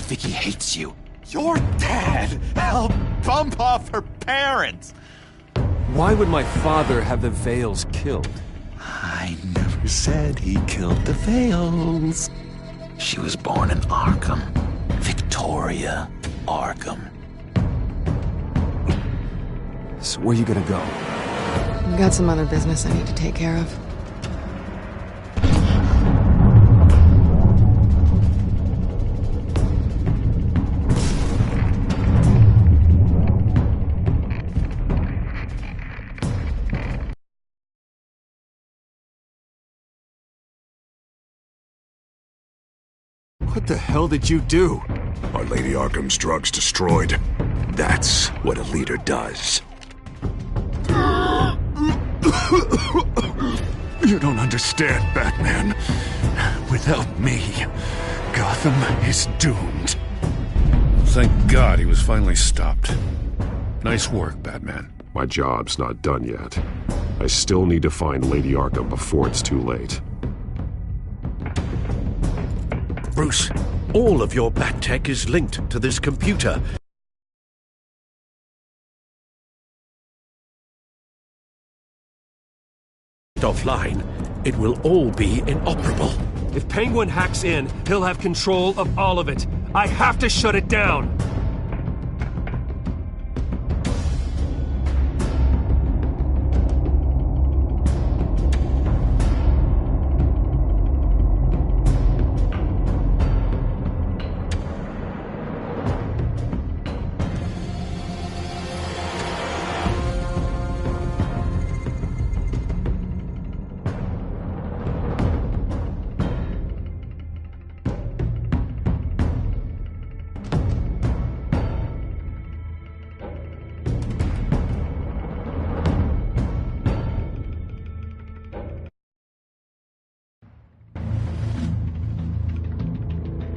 Vicky hates you. Your dad helped bump off her parents! Why would my father have the Vales killed? I never said he killed the Vales. She was born in Arkham. Victoria Arkham. So where you gonna go? I've got some other business I need to take care of. What the hell did you do? Our Lady Arkham's drugs destroyed. That's what a leader does. You don't understand, Batman. Without me, Gotham is doomed. Thank God he was finally stopped. Nice work, Batman. My job's not done yet. I still need to find Lady Arkham before it's too late. Bruce, all of your bat tech is linked to this computer. Offline, it will all be inoperable. If Penguin hacks in, he'll have control of all of it. I have to shut it down.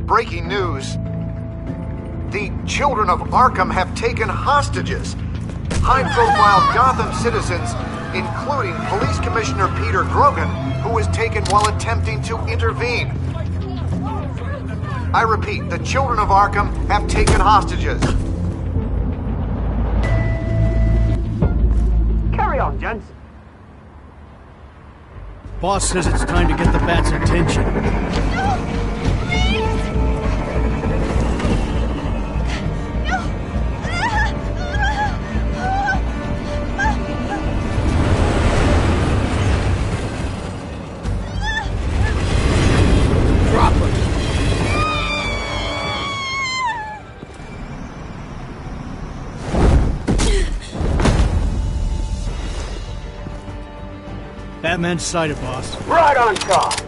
Breaking news. The children of Arkham have taken hostages. High-profile Gotham citizens, including Police Commissioner Peter Grogan, who was taken while attempting to intervene. I repeat, the children of Arkham have taken hostages. Carry on, gents. Boss says it's time to get the Bat's attention. Batman's sighted, boss. Right on top.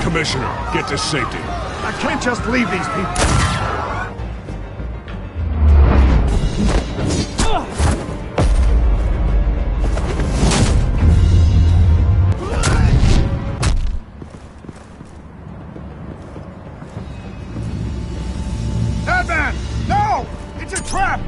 Commissioner, get to safety. I can't just leave these people. Batman! No! It's a trap!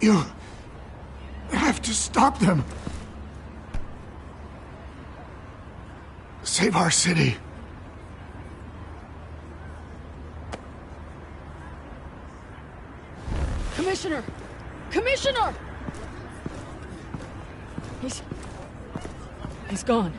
You have to stop them. Save our city. Commissioner! Commissioner! He's gone.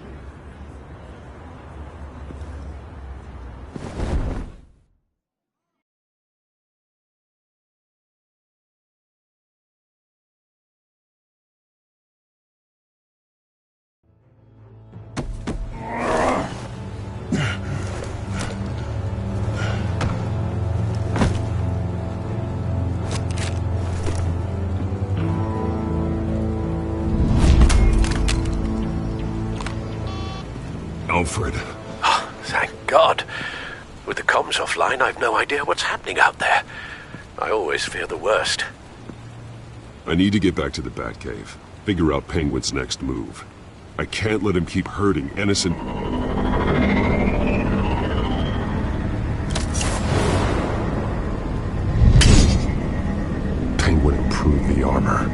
Alfred. Oh, thank God. With the comms offline, I've no idea what's happening out there. I always fear the worst. I need to get back to the Batcave. Figure out Penguin's next move. I can't let him keep hurting innocent... Penguin improved the armor.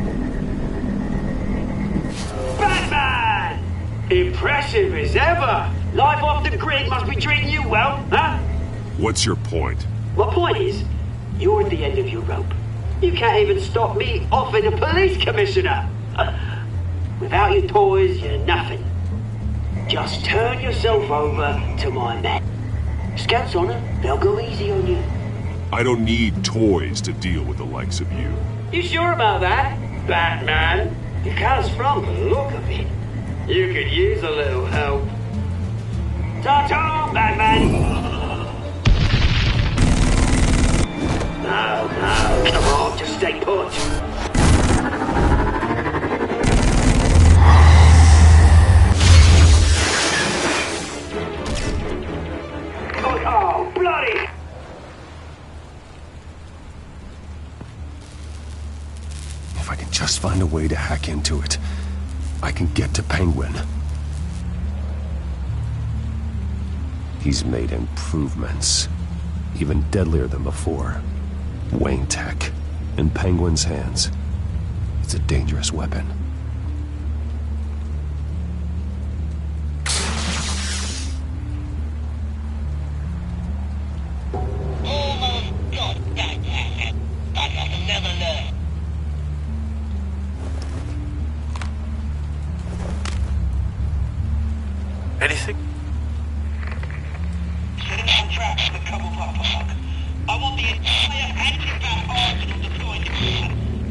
Batman! Impressive as ever! Life off the grid must be treating you well, huh? What's your point? My point is, you're at the end of your rope. You can't even stop me offing a police commissioner. Without your toys, you're nothing. Just turn yourself over to my men. Scouts on it, they'll go easy on you. I don't need toys to deal with the likes of you. You sure about that, Batman? Because from the look of it, you could use a little help. Ta-ta, Batman! No, come on, just stay put. Oh, bloody! If I can just find a way to hack into it, I can get to Penguin. He's made improvements, even deadlier than before. Wayne Tech, in Penguin's hands. It's a dangerous weapon. Anything? I want the entire anti-bat arsenal deployed to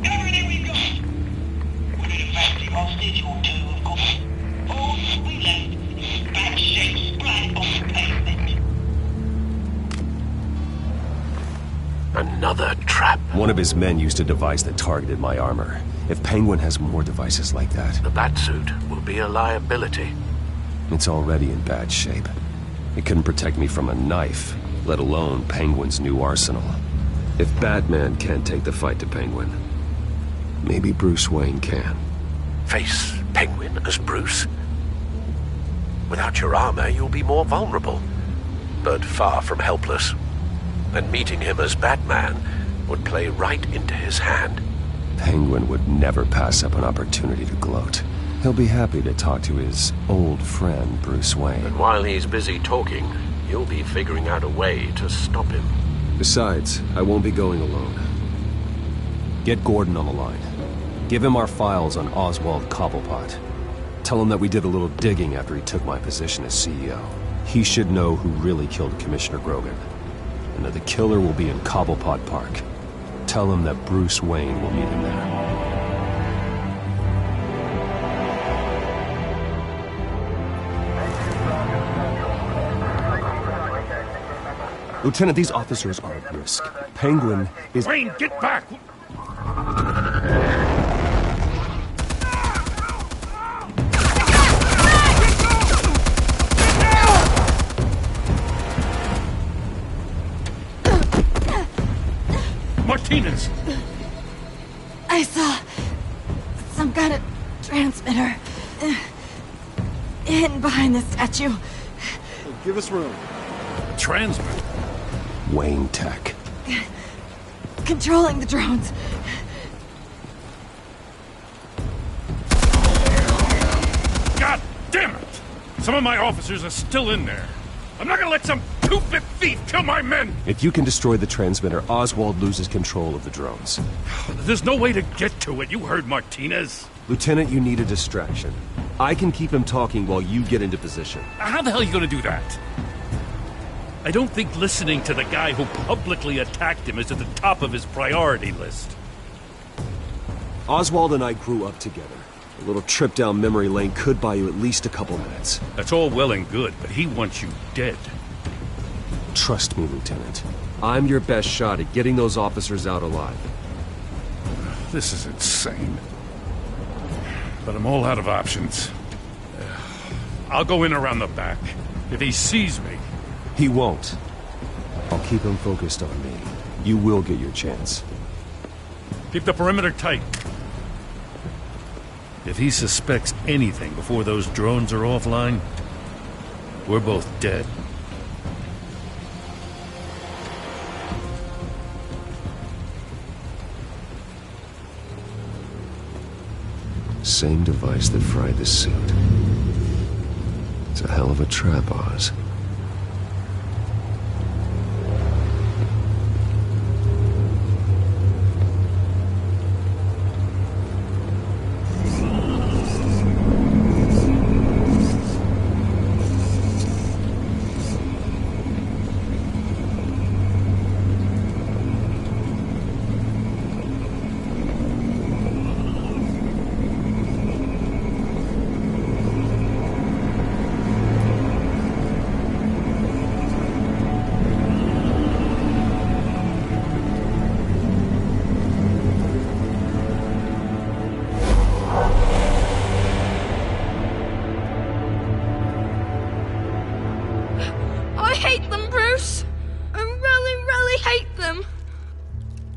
everything we've got. We need a fancy hostage or two, of course. All we left is bad shape splat on the pavement. Another trap. One of his men used a device that targeted my armor. If Penguin has more devices like that... The Batsuit will be a liability. It's already in bad shape. It couldn't protect me from a knife, let alone Penguin's new arsenal. If Batman can't take the fight to Penguin, maybe Bruce Wayne can. Face Penguin as Bruce? Without your armor, you'll be more vulnerable, but far from helpless. And meeting him as Batman would play right into his hand. Penguin would never pass up an opportunity to gloat. He'll be happy to talk to his old friend, Bruce Wayne. And while he's busy talking, you'll be figuring out a way to stop him. Besides, I won't be going alone. Get Gordon on the line. Give him our files on Oswald Cobblepot. Tell him that we did a little digging after he took my position as CEO. He should know who really killed Commissioner Grogan, and that the killer will be in Cobblepot Park. Tell him that Bruce Wayne will meet him there. Lieutenant, these officers are at risk. Penguin is... Wayne, get back! Martinez! I saw some kind of transmitter hidden behind the statue. Give us room. Transmitter? Wayne Tech. Controlling the drones. Some of my officers are still in there. I'm not gonna let some two-bit thief kill my men! If you can destroy the transmitter, Oswald loses control of the drones. There's no way to get to it. You heard Martinez. Lieutenant, you need a distraction. I can keep him talking while you get into position. How the hell are you gonna do that? I don't think listening to the guy who publicly attacked him is at the top of his priority list. Oswald and I grew up together. A little trip down memory lane could buy you at least a couple minutes. That's all well and good, but he wants you dead. Trust me, Lieutenant. I'm your best shot at getting those officers out alive. This is insane. But I'm all out of options. I'll go in around the back. If he sees me... He won't. I'll keep him focused on me. You will get your chance. Keep the perimeter tight. If he suspects anything before those drones are offline, we're both dead. Same device that fried the suit. It's a hell of a trap, Oz.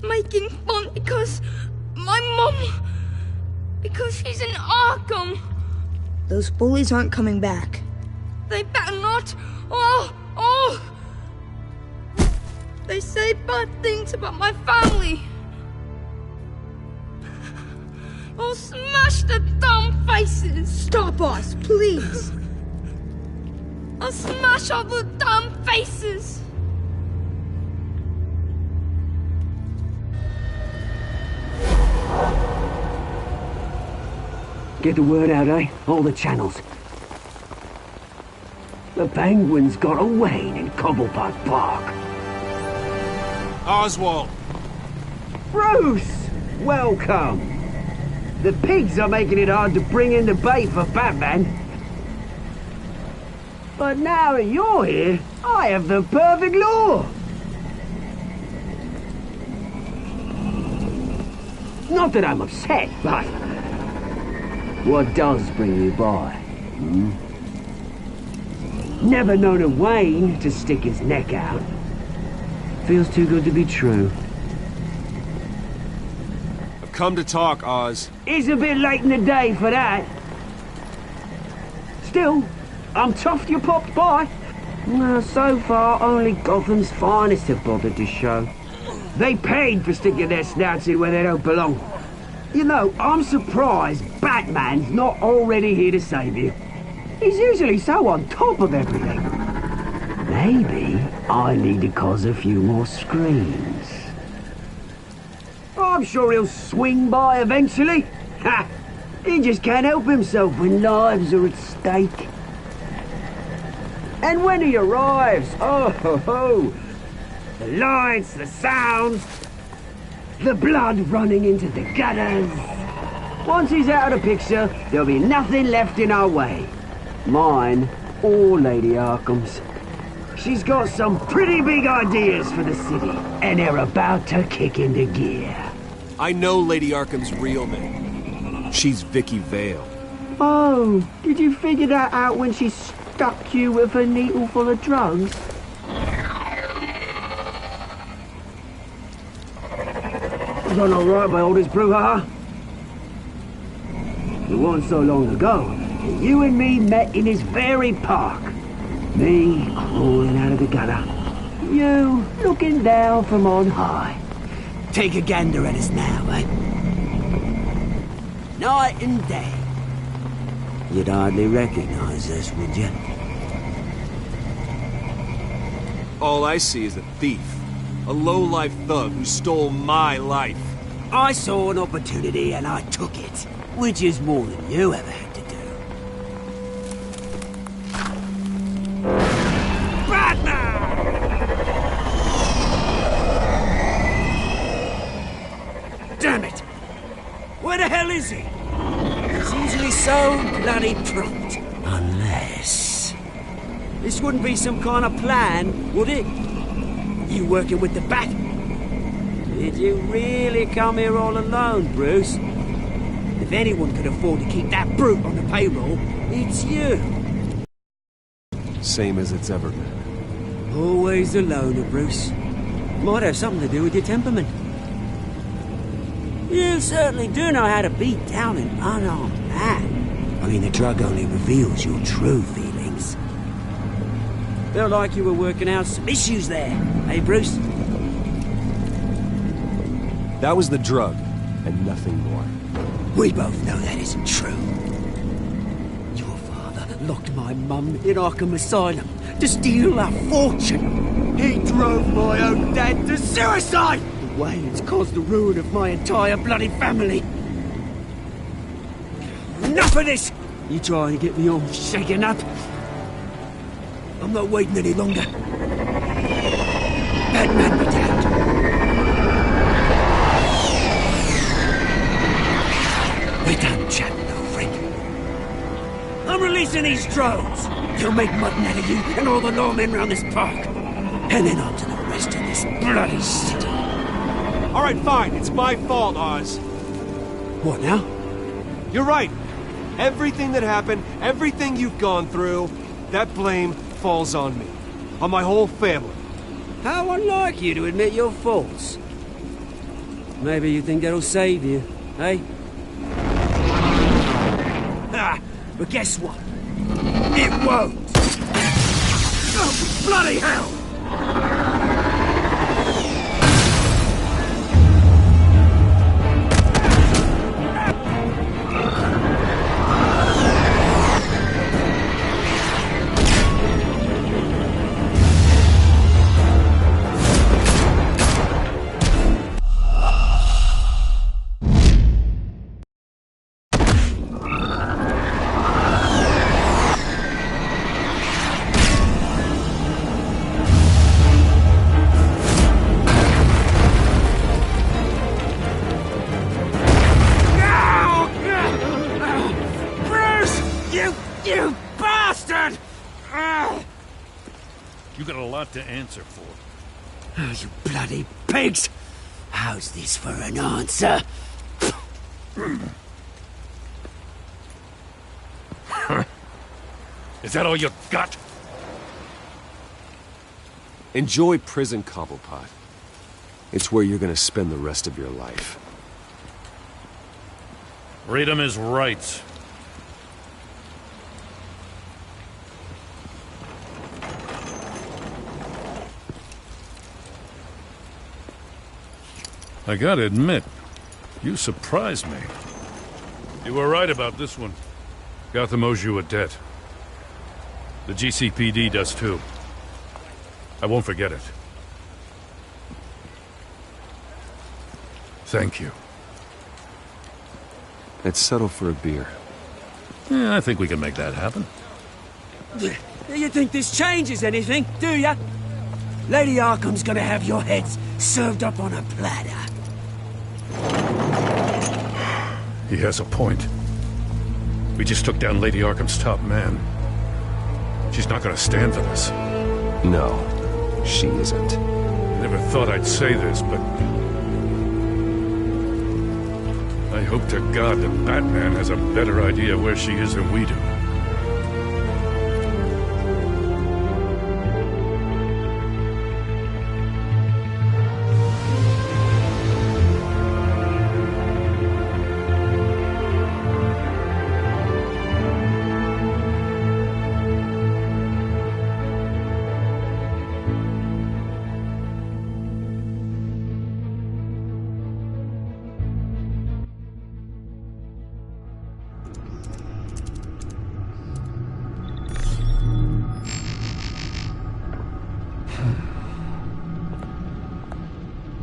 Making fun because my mum... because she's in Arkham. Those bullies aren't coming back. They better not. They say bad things about my family. I'll smash the dumb faces. Stop us, please. I'll smash all the dumb faces. Get the word out, eh? All the channels. The penguin's got a wane in Cobblepot Park. Oswald! Bruce! Welcome! The pigs are making it hard to bring in the bait for Batman. But now that you're here, I have the perfect lure! Not that I'm upset, but... what does bring you by? Never known a Wayne to stick his neck out. Feels too good to be true. I've come to talk, Oz. It's a bit late in the day for that. Still, I'm chuffed you popped by. Well, so far, only Gotham's finest have bothered to show. They paid for sticking their snouts in where they don't belong. You know, I'm surprised Batman's not already here to save you. He's usually so on top of everything. Maybe I need to cause a few more screams. I'm sure he'll swing by eventually. Ha! He just can't help himself when lives are at stake. And when he arrives, oh ho ho! The lights, the sounds, the blood running into the gutters. Once he's out of the picture, there'll be nothing left in our way. Mine or Lady Arkham's. She's got some pretty big ideas for the city, and they're about to kick into gear. I know Lady Arkham's real name. She's Vicky Vale. Oh, did you figure that out when she stuck you with a needle full of drugs? Done all right by all this brouhaha? It wasn't so long ago that you and me met in this very park. Me crawling out of the gutter. You looking down from on high. Take a gander at us now, eh? Night and day. You'd hardly recognize us, would you? All I see is a thief. A low-life thug who stole my life. I saw an opportunity and I took it, which is more than you ever had to do. Damn it! Where the hell is he? He's usually so bloody prompt. Unless... This wouldn't be some kind of plan, would it? You working with the Bat? Did you really come here all alone, Bruce? If anyone could afford to keep that brute on the payroll, it's you. Same as it's ever been. Always a loner, Bruce. Might have something to do with your temperament. You certainly do know how to beat down an unarmed man. I mean, the drug only reveals your true feelings. Felt like you were working out some issues there, hey, Bruce? That was the drug, and nothing more. We both know that isn't true. Your father locked my mum in Arkham Asylum to steal our fortune. He drove my own dad to suicide! The way it's caused the ruin of my entire bloody family. Enough of this! You try and get me all shaken up. I'm not waiting any longer. Batman be damned. We're done chatting, old friend. I'm releasing these drones. They'll make mutton out of you and all the lawmen around this park. And then on to the rest of this bloody city. All right, fine. It's my fault, Oz. What now? You're right. Everything that happened, everything you've gone through, that blame falls on me. On my whole family. How unlike you to admit your faults. Maybe you think that'll save you, eh? Ah, but guess what? It won't! Oh, bloody hell! You bastard! You got a lot to answer for. Oh, you bloody pigs! How's this for an answer? Is that all you got? Enjoy prison, Cobblepot. It's where you're gonna spend the rest of your life. Read him his rights. I gotta admit, you surprised me. You were right about this one. Gotham owes you a debt. The GCPD does too. I won't forget it. Thank you. Let's settle for a beer. Yeah, I think we can make that happen. You think this changes anything, do ya? Lady Arkham's gonna have your heads served up on a platter. He has a point. We just took down Lady Arkham's top man. She's not gonna stand for this. No, she isn't. Never thought I'd say this, but I hope to God that Batman has a better idea where she is than we do.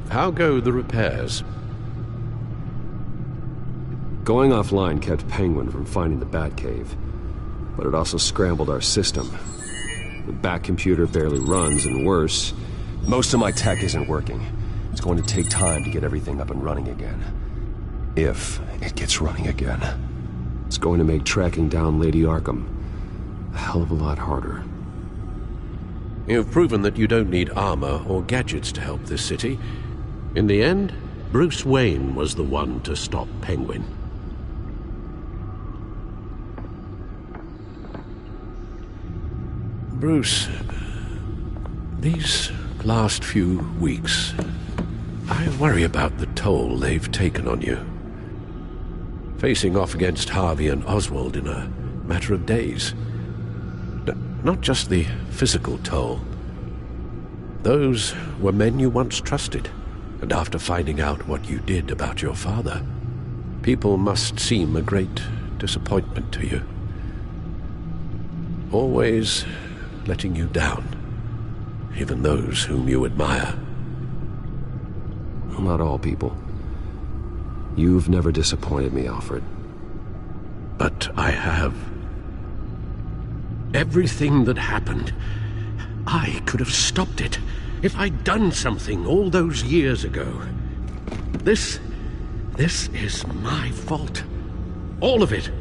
How go the repairs? Going offline kept Penguin from finding the Batcave, but it also scrambled our system. The Bat computer barely runs, and worse, most of my tech isn't working. It's going to take time to get everything up and running again. If it gets running again. It's going to make tracking down Lady Arkham a hell of a lot harder. You've proven that you don't need armor or gadgets to help this city. In the end, Bruce Wayne was the one to stop Penguin. Bruce, these last few weeks, I worry about the toll they've taken on you. Facing off against Harvey and Oswald in a matter of days. Not just the physical toll. Those were men you once trusted, and after finding out what you did about your father, people must seem a great disappointment to you. Always letting you down, even those whom you admire. Well, not all people. You've never disappointed me, Alfred. But I have. Everything that happened, I could have stopped it if I'd done something all those years ago. This is my fault. All of it.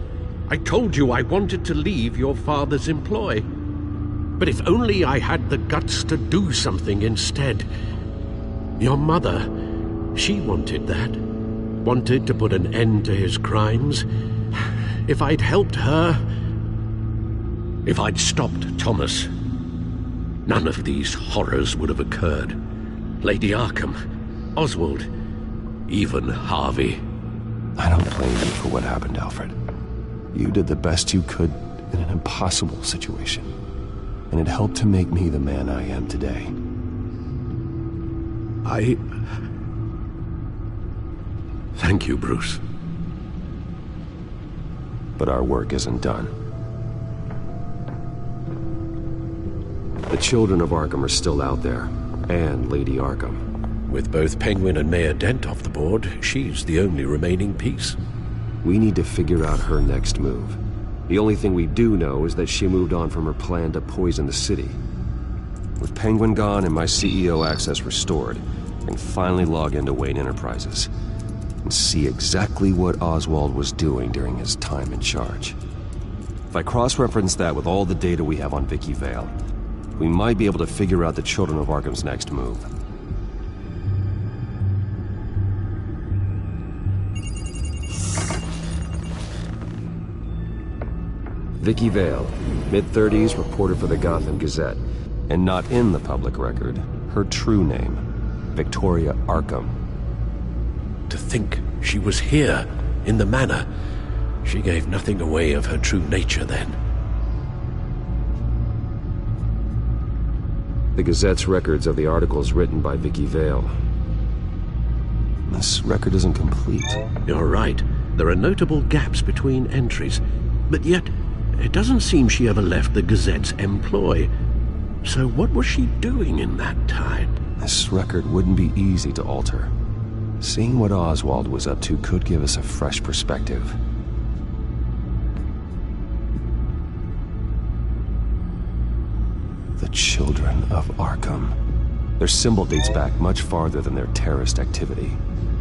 I told you I wanted to leave your father's employ. But if only I had the guts to do something instead. Your mother, she wanted that. Wanted to put an end to his crimes. If I'd helped her, if I'd stopped Thomas, none of these horrors would have occurred. Lady Arkham, Oswald, even Harvey. I don't blame you for what happened, Alfred. You did the best you could in an impossible situation, and it helped to make me the man I am today. Thank you, Bruce. But our work isn't done. The children of Arkham are still out there, and Lady Arkham. With both Penguin and Mayor Dent off the board, she's the only remaining piece. We need to figure out her next move. The only thing we do know is that she moved on from her plan to poison the city. With Penguin gone and my CEO access restored, I can finally log into Wayne Enterprises and see exactly what Oswald was doing during his time in charge. If I cross-reference that with all the data we have on Vicky Vale, we might be able to figure out the Children of Arkham's next move. Vicky Vale, mid-30s, reporter for the Gotham Gazette, and not in the public record, her true name, Victoria Arkham. To think she was here, in the manor. She gave nothing away of her true nature then. The Gazette's records of the articles written by Vicky Vale. This record isn't complete. You're right. There are notable gaps between entries, but yet it doesn't seem she ever left the Gazette's employ. So what was she doing in that time? This record wouldn't be easy to alter. Seeing what Oswald was up to could give us a fresh perspective. The Children of Arkham. Their symbol dates back much farther than their terrorist activity.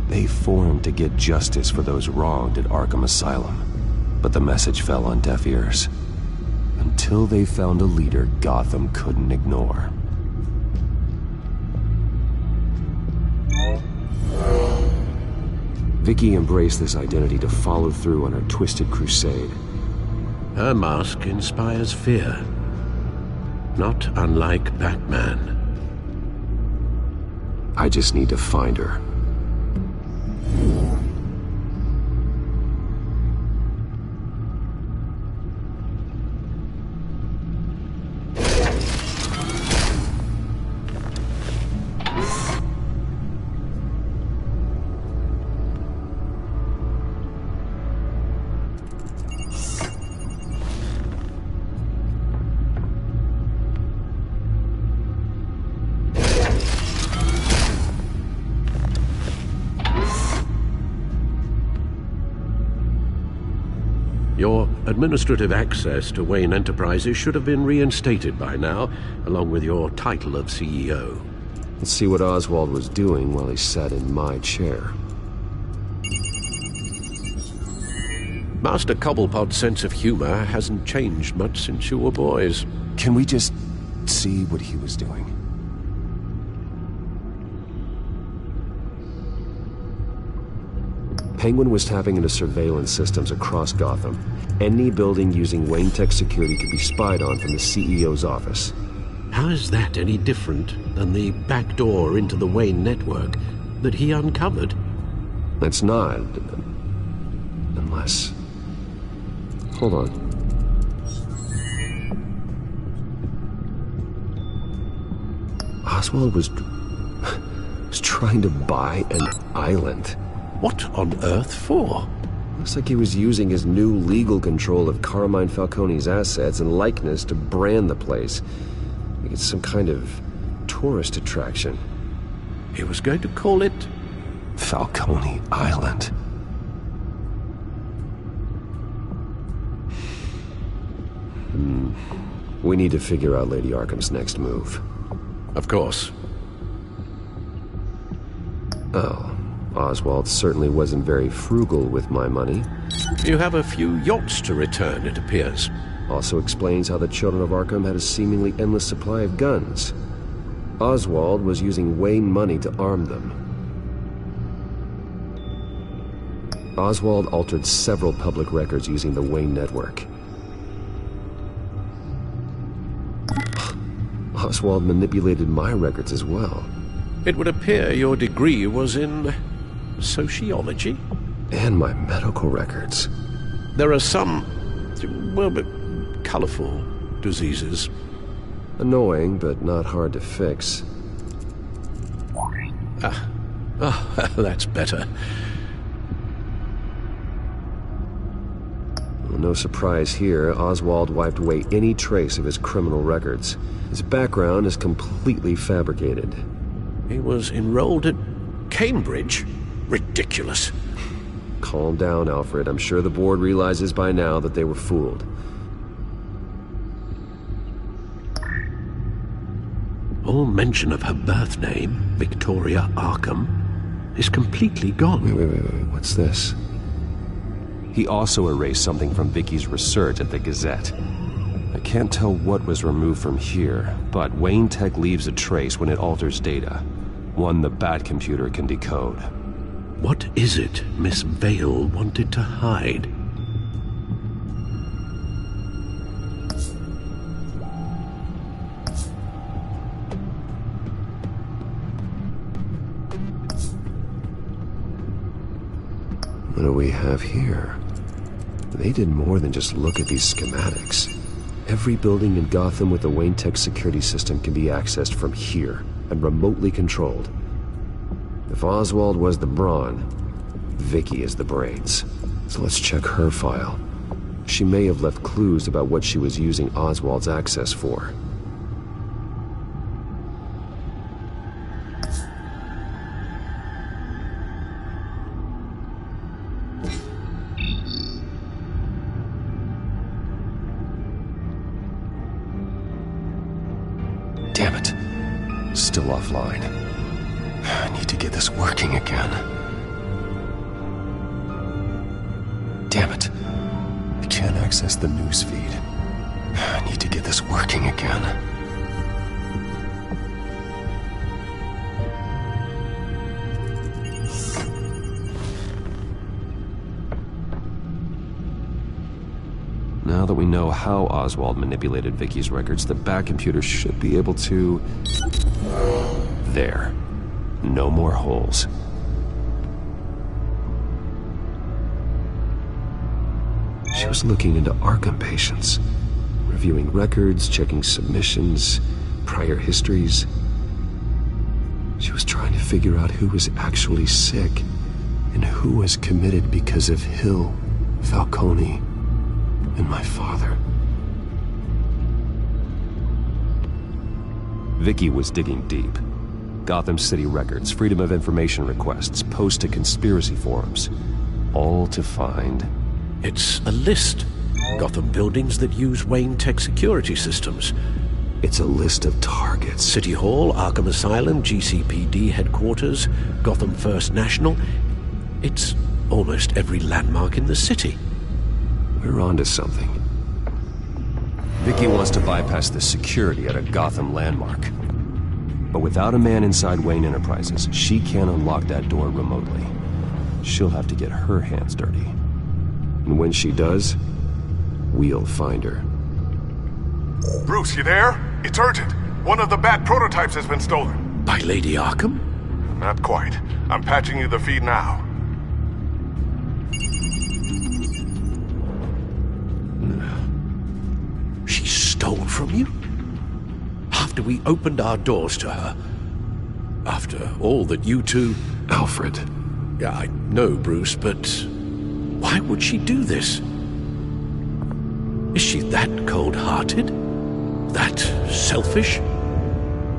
They formed to get justice for those wronged at Arkham Asylum. But the message fell on deaf ears. Until they found a leader Gotham couldn't ignore. Vicky embraced this identity to follow through on her twisted crusade. Her mask inspires fear. Not unlike Batman. I just need to find her. Your administrative access to Wayne Enterprises should have been reinstated by now, along with your title of CEO. Let's see what Oswald was doing while he sat in my chair. Master Cobblepot's sense of humor hasn't changed much since you were boys. Can we just see what he was doing? Penguin was tapping into surveillance systems across Gotham. Any building using Wayne Tech security could be spied on from the CEO's office. How is that any different than the back door into the Wayne network that he uncovered? It's not. Unless... Hold on. Oswald was trying to buy an island. What on earth for? Looks like he was using his new legal control of Carmine Falcone's assets and likeness to brand the place. Like it's some kind of tourist attraction. He was going to call it... Falcone Island. We need to figure out Lady Arkham's next move. Of course. Oh. Oswald certainly wasn't very frugal with my money. You have a few yachts to return, it appears. Also explains how the Children of Arkham had a seemingly endless supply of guns. Oswald was using Wayne money to arm them. Oswald altered several public records using the Wayne network. Oswald manipulated my records as well. It would appear your degree was in... sociology? And my medical records. There are some, well, colorful diseases. Annoying, but not hard to fix. That's better. Well, no surprise here, Oswald wiped away any trace of his criminal records. His background is completely fabricated. He was enrolled at Cambridge? Ridiculous. Calm down, Alfred. I'm sure the board realizes by now that they were fooled. All mention of her birth name, Victoria Arkham, is completely gone. Wait. What's this? He also erased something from Vicky's research at the Gazette. I can't tell what was removed from here, but Wayne Tech leaves a trace when it alters data. One the Bat computer can decode. What is it Miss Vale wanted to hide? What do we have here? They did more than just look at these schematics. Every building in Gotham with the Wayne Tech security system can be accessed from here and remotely controlled. If Oswald was the brawn, Vicky is the brains. So let's check her file. She may have left clues about what she was using Oswald's access for. Damn it. Still offline. I need to get this working again. Damn it. I can't access the news feed. I need to get this working again. Now that we know how Oswald manipulated Vicky's records, the Bat computer should be able to... There. No more holes. She was looking into Arkham patients, reviewing records, checking submissions, prior histories. She was trying to figure out who was actually sick and who was committed because of Hill, Falcone, and my father. Vicky was digging deep. Gotham City records, Freedom of Information requests, posts to conspiracy forums. All to find It's a list. Gotham buildings that use Wayne Tech security systems. It's a list of targets. City Hall, Arkham Asylum, GCPD headquarters, Gotham First National. It's almost every landmark in the city. We're onto something. Vicky wants to bypass the security at a Gotham landmark. But without a man inside Wayne Enterprises, she can't unlock that door remotely. She'll have to get her hands dirty. And when she does, we'll find her. Bruce, you there? It's urgent. One of the Bat prototypes has been stolen. By Lady Arkham? Not quite. I'm patching you the feed now. She stole from you? After we opened our doors to her? After all that you two... Alfred. Yeah, I know, Bruce, but... why would she do this? Is she that cold-hearted? That selfish?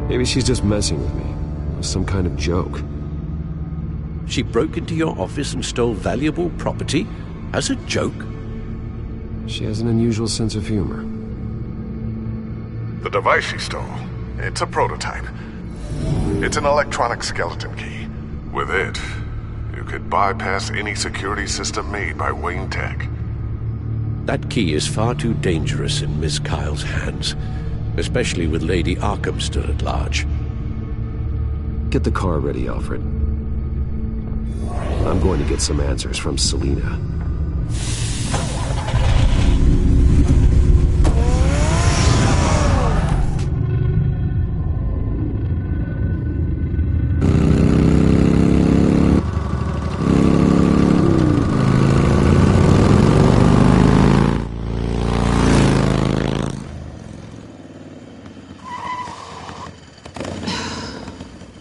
Maybe she's just messing with me. Some kind of joke. She broke into your office and stole valuable property as a joke? She has an unusual sense of humor. The device she stole, it's a prototype. It's an electronic skeleton key. With it, you could bypass any security system made by Wayne Tech. That key is far too dangerous in Miss Kyle's hands, especially with Lady Arkham still at large. Get the car ready, Alfred. I'm going to get some answers from Selina.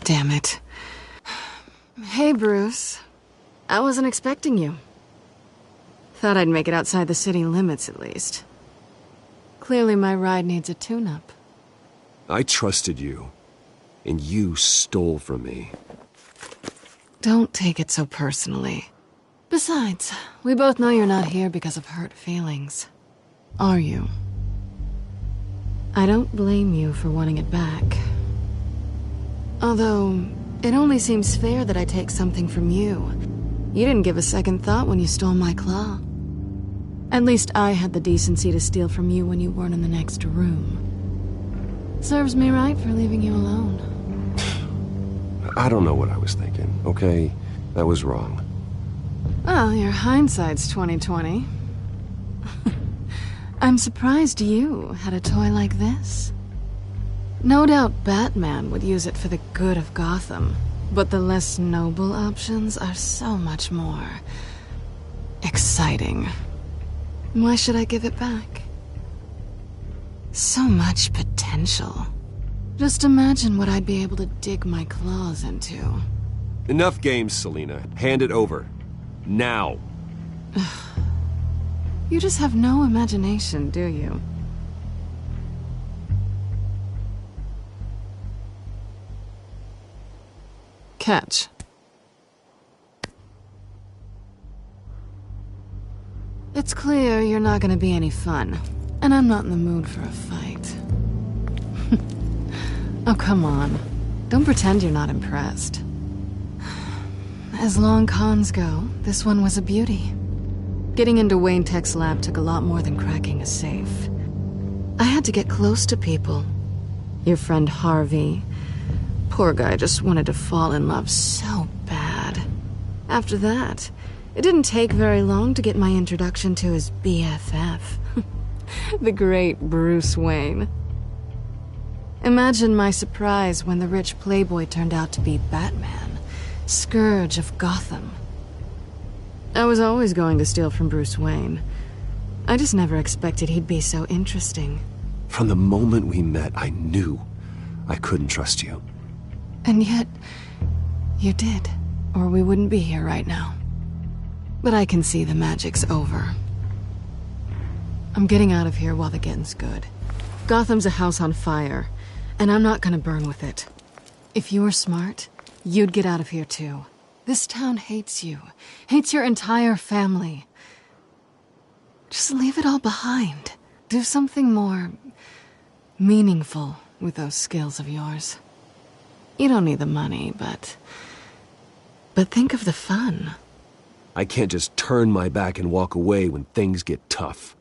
Damn it. Hey, Bruce. I wasn't expecting you. Thought I'd make it outside the city limits, at least. Clearly my ride needs a tune-up. I trusted you, and you stole from me. Don't take it so personally. Besides, we both know you're not here because of hurt feelings. Are you? I don't blame you for wanting it back. Although, it only seems fair that I take something from you. You didn't give a second thought when you stole my claw. At least I had the decency to steal from you when you weren't in the next room. Serves me right for leaving you alone. I don't know what I was thinking, okay? That was wrong. Well, your hindsight's 20/20. I'm surprised you had a toy like this. No doubt Batman would use it for the good of Gotham, but the less noble options are so much more exciting. Why should I give it back? So much potential. Just imagine what I'd be able to dig my claws into. Enough games, Selina. Hand it over. Now. You just have no imagination, do you? Catch. It's clear you're not gonna be any fun, and I'm not in the mood for a fight. Oh, come on. Don't pretend you're not impressed. As long cons go, this one was a beauty. Getting into Wayne Tech's lab took a lot more than cracking a safe. I had to get close to people. Your friend Harvey. Poor guy just wanted to fall in love so bad. After that, it didn't take very long to get my introduction to his BFF. The great Bruce Wayne. Imagine my surprise when the rich playboy turned out to be Batman, Scourge of Gotham. I was always going to steal from Bruce Wayne. I just never expected he'd be so interesting. From the moment we met, I knew I couldn't trust you. And yet, you did, or we wouldn't be here right now. But I can see the magic's over. I'm getting out of here while the getting's good. Gotham's a house on fire, and I'm not gonna burn with it. If you were smart, you'd get out of here too. This town hates you, hates your entire family. Just leave it all behind. Do something more meaningful with those skills of yours. You don't need the money, but think of the fun. I can't just turn my back and walk away when things get tough.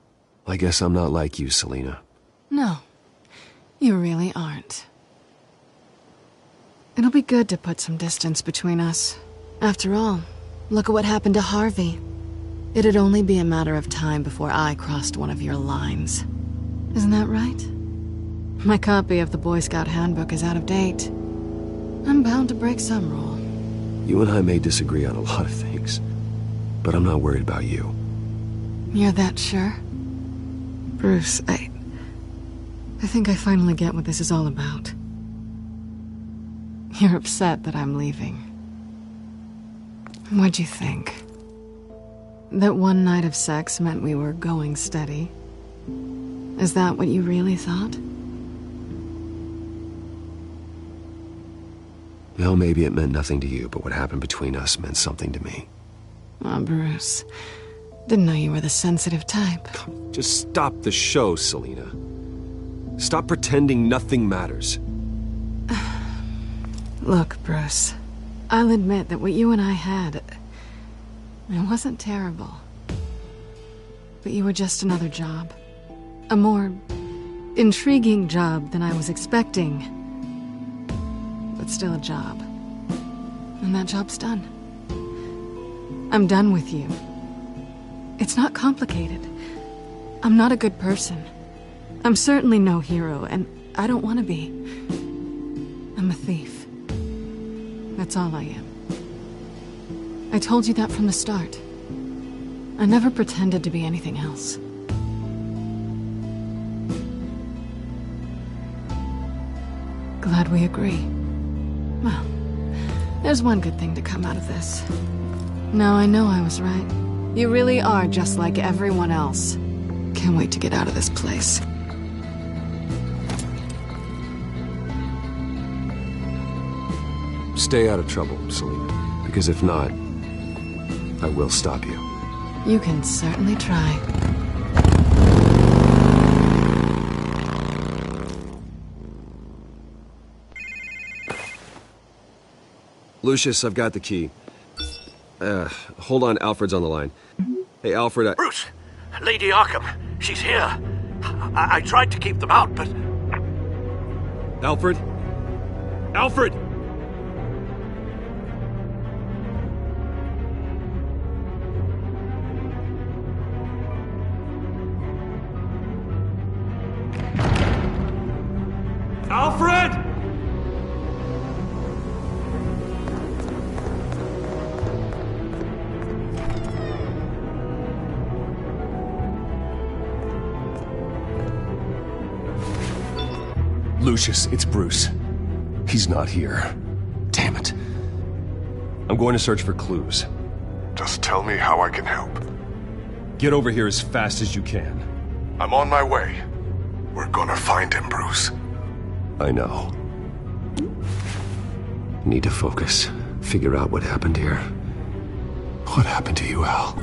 I guess I'm not like you, Selina. No, you really aren't. It'll be good to put some distance between us. After all, look at what happened to Harvey. It'd only be a matter of time before I crossed one of your lines. Isn't that right? My copy of the Boy Scout Handbook is out of date. I'm bound to break some rule. You and I may disagree on a lot of things, but I'm not worried about you. You're that sure? Bruce, I think I finally get what this is all about. You're upset that I'm leaving. What'd you think? That one night of sex meant we were going steady? Is that what you really thought? Well, maybe it meant nothing to you, but what happened between us meant something to me. Oh, Bruce. Didn't know you were the sensitive type. Just stop the show, Selina. Stop pretending nothing matters. Look, Bruce. I'll admit that what you and I had, it wasn't terrible. But you were just another job. A more intriguing job than I was expecting. But still a job. And that job's done. I'm done with you. It's not complicated. I'm not a good person. I'm certainly no hero, and I don't want to be. I'm a thief. That's all I am. I told you that from the start. I never pretended to be anything else. Glad we agree. Well, there's one good thing to come out of this. Now I know I was right. You really are just like everyone else. Can't wait to get out of this place. Stay out of trouble, Selina. Because if not, I will stop you. You can certainly try. Lucius, I've got the key. Hold on, Alfred's on the line. Hey, Alfred, Bruce! Lady Arkham, she's here. I tried to keep them out, but... Alfred? Alfred! Alfred! Lucius, it's Bruce. He's not here. Damn it. I'm going to search for clues. Just tell me how I can help. Get over here as fast as you can. I'm on my way. We're gonna find him, Bruce. I know. Need to focus. Figure out what happened here. What happened to you, Al?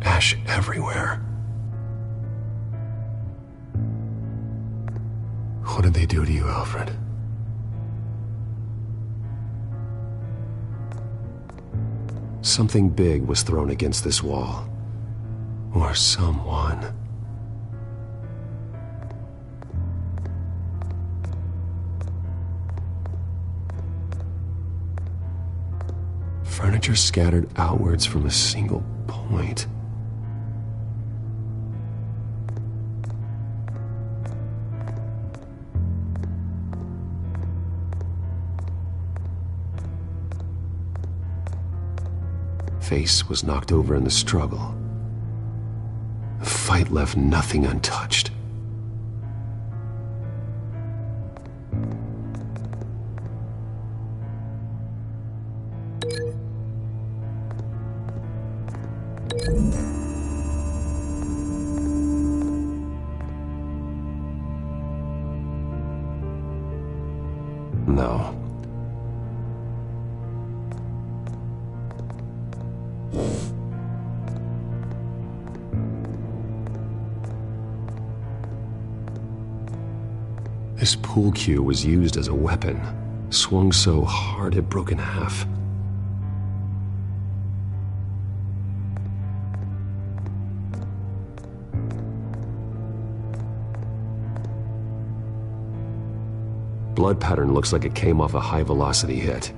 Ash everywhere. What did they do to you, Alfred? Something big was thrown against this wall. Or someone. Furniture scattered outwards from a single point. Face was knocked over in the struggle. The fight left nothing untouched. No. This pool cue was used as a weapon, swung so hard it broke in half. Blood pattern looks like it came off a high-velocity hit.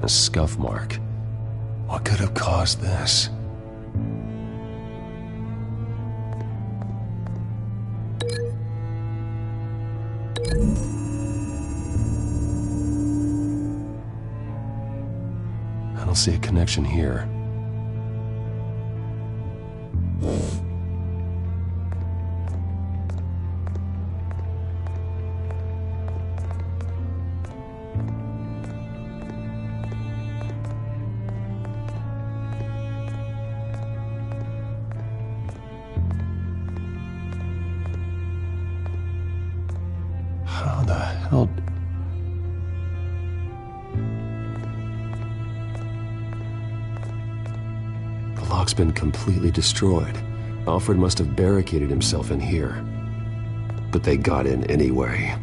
A scuff mark. What could have caused this? I don't see a connection here. How the hell? The lock's been completely destroyed. Alfred must have barricaded himself in here. But they got in anyway.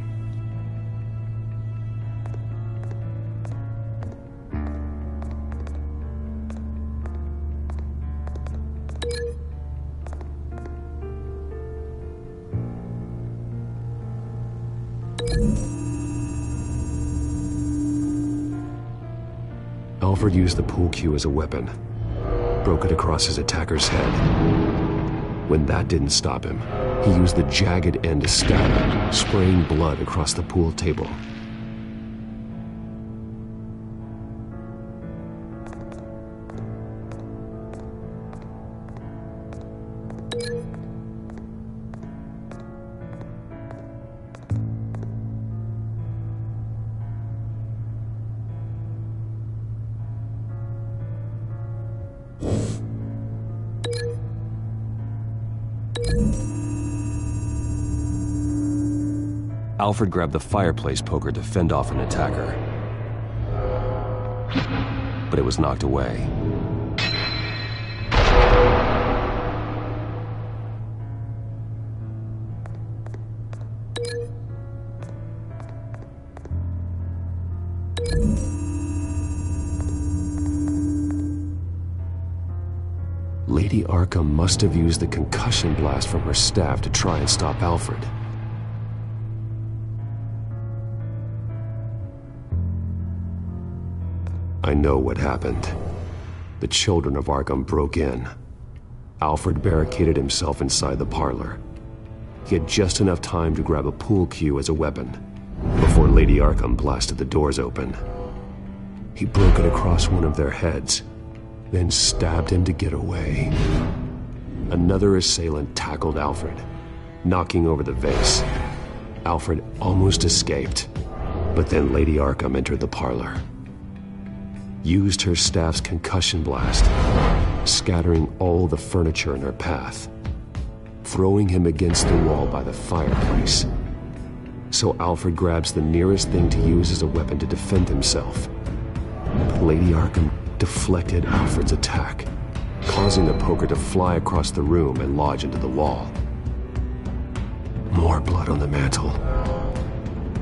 Alfred used the pool cue as a weapon, broke it across his attacker's head. When that didn't stop him, he used the jagged end to stab him, spraying blood across the pool table. Alfred grabbed the fireplace poker to fend off an attacker. But it was knocked away. Lady Arkham must have used the concussion blast from her staff to try and stop Alfred. I know what happened. The children of Arkham broke in. Alfred barricaded himself inside the parlor. He had just enough time to grab a pool cue as a weapon before Lady Arkham blasted the doors open. He broke it across one of their heads, then stabbed him to get away. Another assailant tackled Alfred, knocking over the vase. Alfred almost escaped, but then Lady Arkham entered the parlor. Used her staff's concussion blast, scattering all the furniture in her path, throwing him against the wall by the fireplace. So Alfred grabs the nearest thing to use as a weapon to defend himself. But Lady Arkham deflected Alfred's attack, causing the poker to fly across the room and lodge into the wall. More blood on the mantel.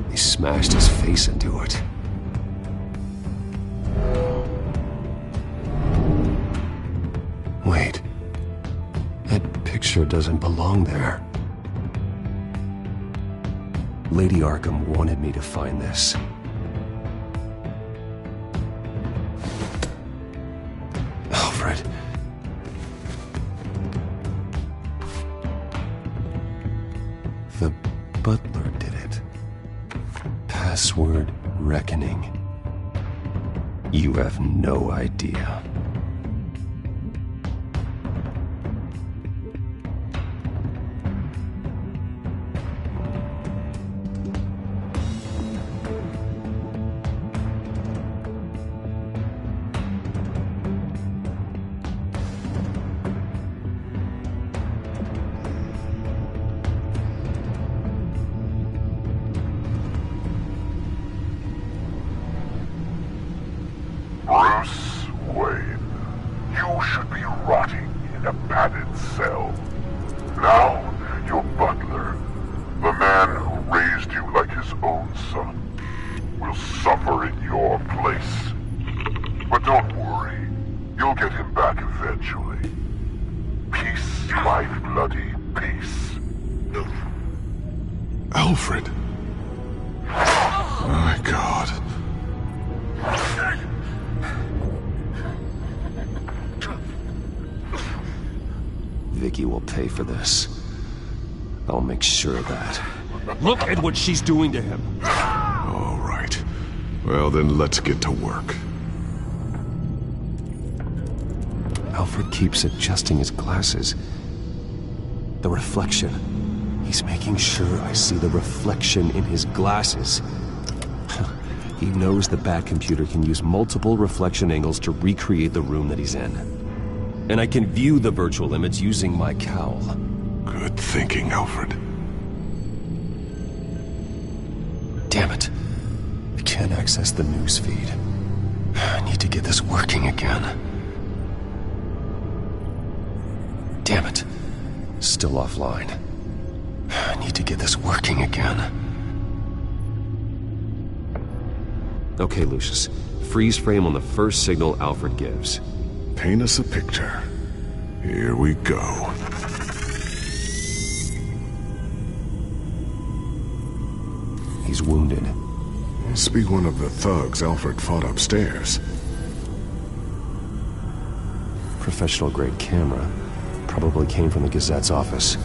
He smashed his face into it. Wait, that picture doesn't belong there. Lady Arkham wanted me to find this. Alfred. The butler did it. Password reckoning. You have no idea. Bruce Wayne, you should be rotting in a padded cell. Now, your butler, the man who raised you like his own son, will suffer in your place. But don't worry, you'll get him back eventually. Peace, my bloody peace. Alfred. My God. Vicky will pay for this. I'll make sure of that. Look at what she's doing to him. All right. Well, then let's get to work. Alfred keeps adjusting his glasses. The reflection. He's making sure I see the reflection in his glasses. He knows the Bat-computer can use multiple reflection angles to recreate the room that he's in. And I can view the virtual image using my cowl. Good thinking, Alfred. Damn it. I can't access the news feed. I need to get this working again. Damn it. Still offline. I need to get this working again. Okay, Lucius. Freeze frame on the first signal Alfred gives. Paint us a picture. Here we go. He's wounded. Must be one of the thugs Alfred fought upstairs. Professional-grade camera. Probably came from the Gazette's office.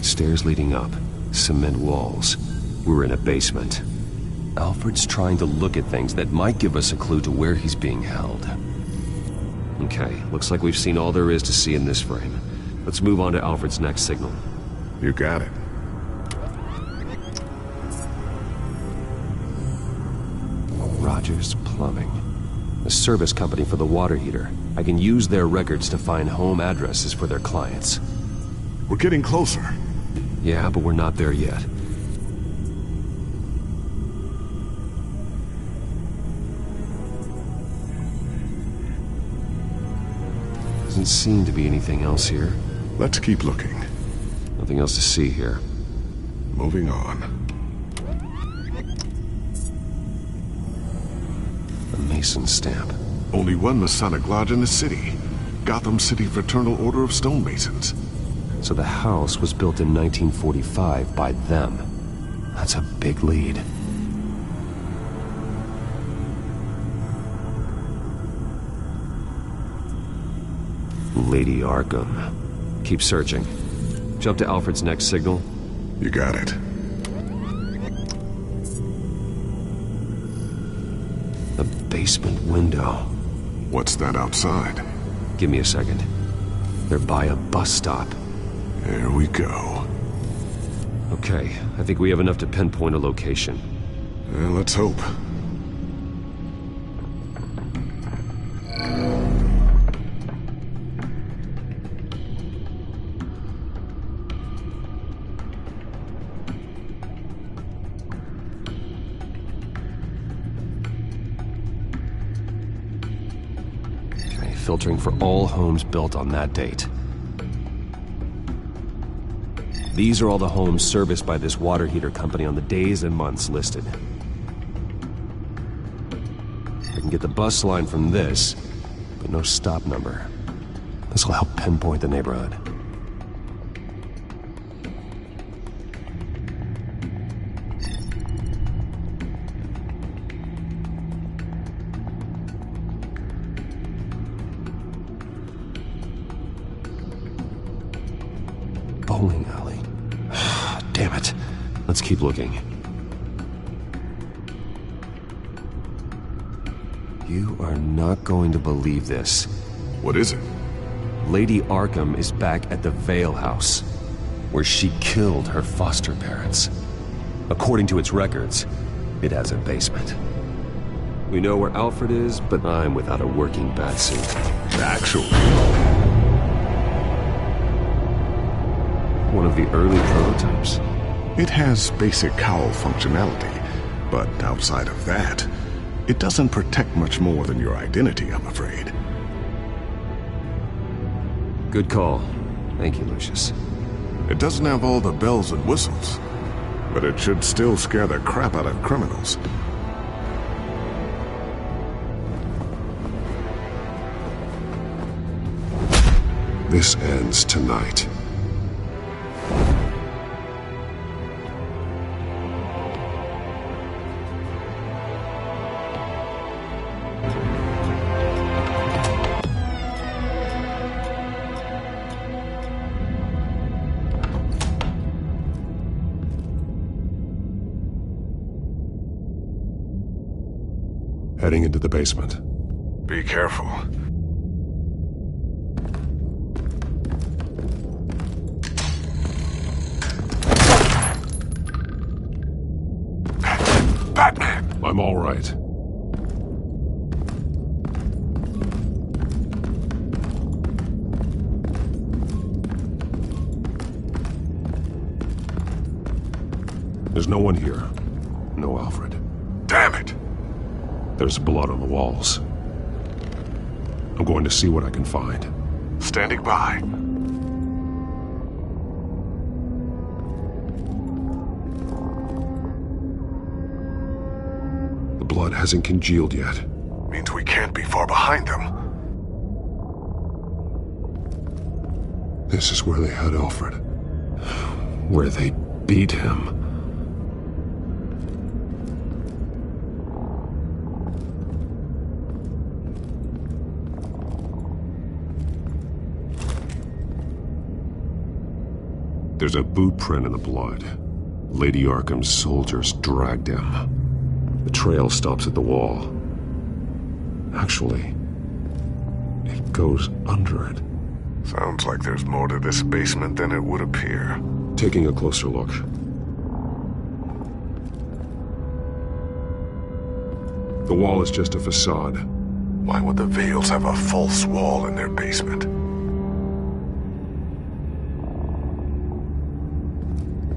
Stairs leading up. Cement walls. We're in a basement. Alfred's trying to look at things that might give us a clue to where he's being held. Okay, looks like we've seen all there is to see in this frame. Let's move on to Alfred's next signal. You got it. Rogers Plumbing. A service company for the water heater. I can use their records to find home addresses for their clients. We're getting closer. Yeah, but we're not there yet. Doesn't seem to be anything else here. Let's keep looking. Nothing else to see here. Moving on. A Mason stamp. Only one Masonic lodge in the city. Gotham City Fraternal Order of Stonemasons. So the house was built in 1945 by them. That's a big lead. Lady Arkham. Keep searching. Jump to Alfred's next signal. You got it. The basement window. What's that outside? Give me a second. They're by a bus stop. There we go. Okay, I think we have enough to pinpoint a location. Well, let's hope. Okay, filtering for all homes built on that date. These are all the homes serviced by this water heater company on the days and months listed. I can get the bus line from this, but no stop number. This will help pinpoint the neighborhood. Bowling alley. Damn it. Let's keep looking. You are not going to believe this. What is it? Lady Arkham is back at the Vale House, where she killed her foster parents. According to its records, it has a basement. We know where Alfred is, but I'm without a working batsuit. Actually. One of the early prototypes. It has basic cowl functionality, but outside of that, It doesn't protect much more than your identity, I'm afraid. Good call. Thank you, Lucius. It doesn't have all the bells and whistles, but it should still scare the crap out of criminals. This ends tonight. Heading into the basement. Be careful. Batman! I'm all right. There's no one here. No Alfred. Damn it! There's blood on the walls. I'm going to see what I can find. Standing by. The blood hasn't congealed yet. Means we can't be far behind them. This is where they had Alfred. Where they beat him. There's a boot print in the blood. Lady Arkham's soldiers dragged him. The trail stops at the wall. Actually, it goes under it. Sounds like there's more to this basement than it would appear. Taking a closer look. The wall is just a facade. Why would the Vales have a false wall in their basement?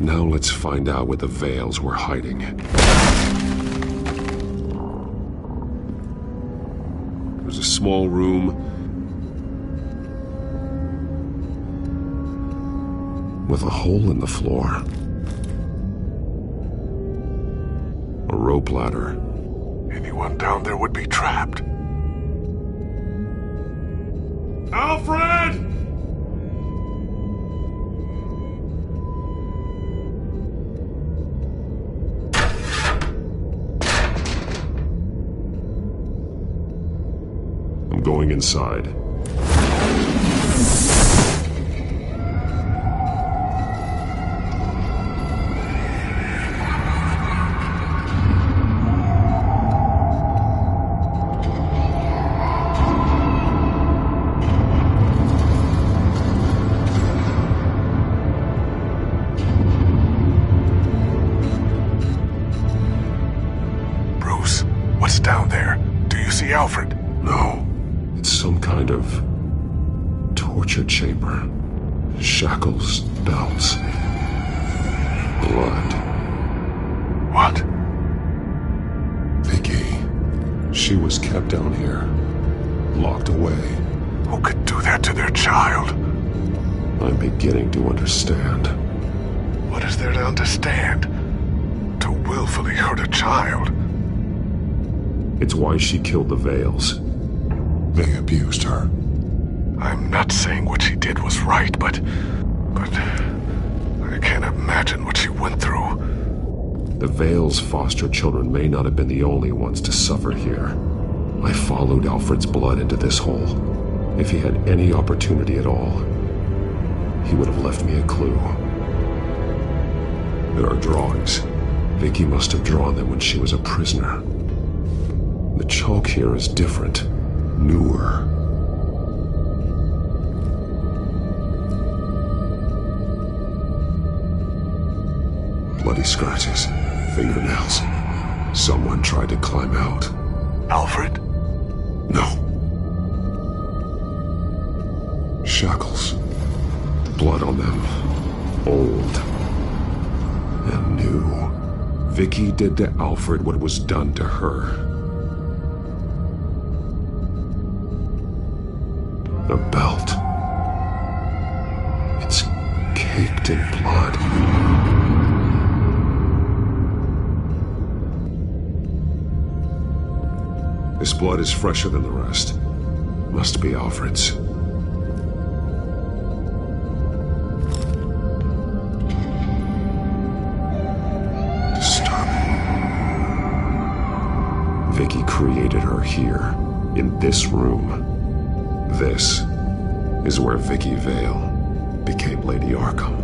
Now let's find out where the Vales were hiding. There's a small room with a hole in the floor. A rope ladder. Anyone down there would be trapped. Alfred! I'm going inside. Bruce, what's down there? Do you see Alfred? No. It's some kind of torture chamber. Shackles, belts, blood. What? Vicky. She was kept down here, locked away. Who could do that to their child? I'm beginning to understand. What is there to understand? To willfully hurt a child? It's why she killed the Vales. They abused her. I'm not saying what she did was right, but I can't imagine what she went through. The Vales' foster children may not have been the only ones to suffer here. I followed Alfred's blood into this hole. If he had any opportunity at all, he would have left me a clue. There are drawings. Vicky must have drawn them when she was a prisoner. The chalk here is different. Newer. Bloody scratches, fingernails. Someone tried to climb out. Alfred? No. Shackles. Blood on them. Old. And new. Vicky did to Alfred what was done to her. A belt. It's caked in blood. This blood is fresher than the rest. Must be Alfred's. Disturbing. Vicky created her here, in this room. This is where Vicky Vale became Lady Arkham.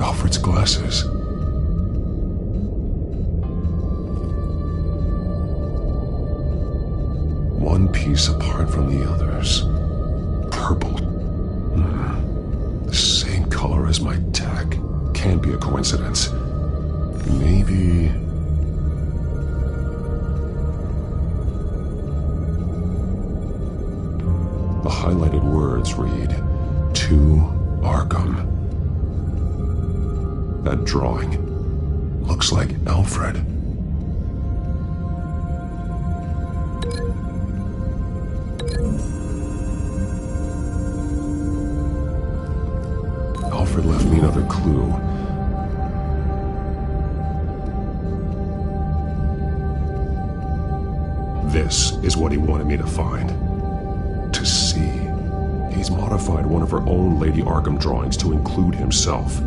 Alfred's glasses. One piece apart from the others. Purple. The same color as my tag. Can't be a coincidence. Maybe... The highlighted words read, "To Arkham." That drawing looks like Alfred. Alfred left me another clue. This is what he wanted me to find. To see. He's modified one of her own Lady Arkham drawings to include himself.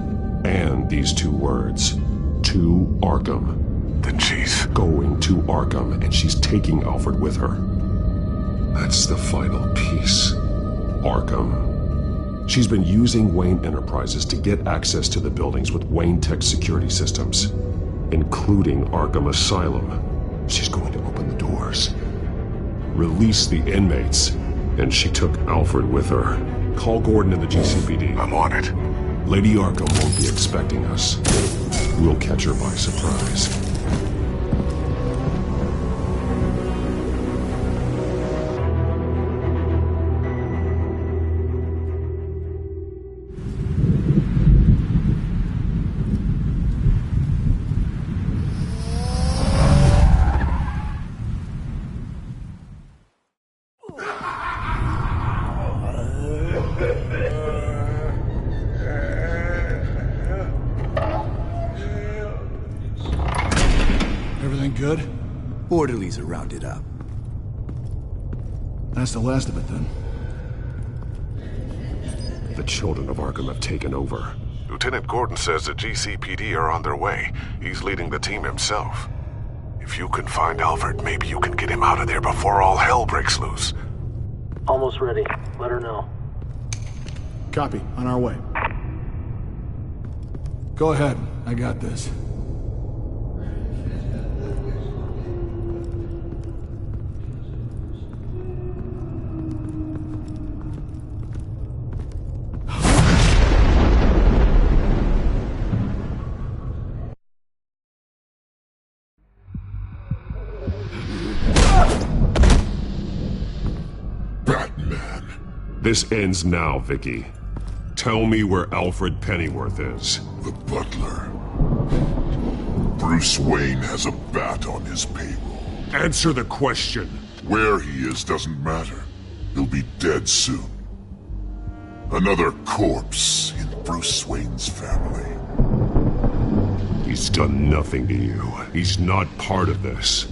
And these two words. To Arkham. Then she's going to Arkham, and she's taking Alfred with her. That's the final piece. Arkham. She's been using Wayne Enterprises to get access to the buildings with Wayne Tech security systems, including Arkham Asylum. She's going to open the doors, release the inmates, and she took Alfred with her. Call Gordon in the GCPD. I'm on it. Lady Arkham won't be expecting us. We'll catch her by surprise. Good? Orderlies are rounded up. That's the last of it, then. The children of Arkham have taken over. Lieutenant Gordon says the GCPD are on their way. He's leading the team himself. If you can find Alfred, maybe you can get him out of there before all hell breaks loose. Almost ready. Let her know. Copy. On our way. Go ahead. I got this. This ends now, Vicky. Tell me where Alfred Pennyworth is. The butler. Bruce Wayne has a bat on his payroll. Answer the question. Where he is doesn't matter. He'll be dead soon. Another corpse in Bruce Wayne's family. He's done nothing to you. He's not part of this.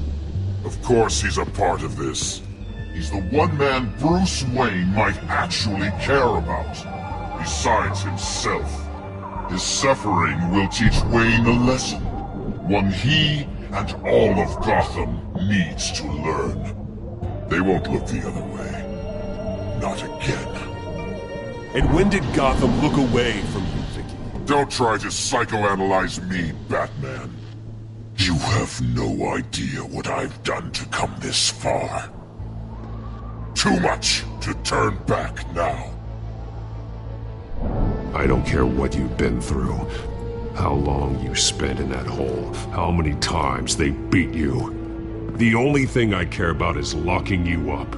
Of course he's a part of this. He's the one man Bruce Wayne might actually care about. Besides himself. His suffering will teach Wayne a lesson. One he and all of Gotham needs to learn. They won't look the other way. Not again. And when did Gotham look away from you, Vicky? Don't try to psychoanalyze me, Batman. You have no idea what I've done to come this far. Too much to turn back now. I don't care what you've been through. How long you spent in that hole. How many times they beat you. The only thing I care about is locking you up.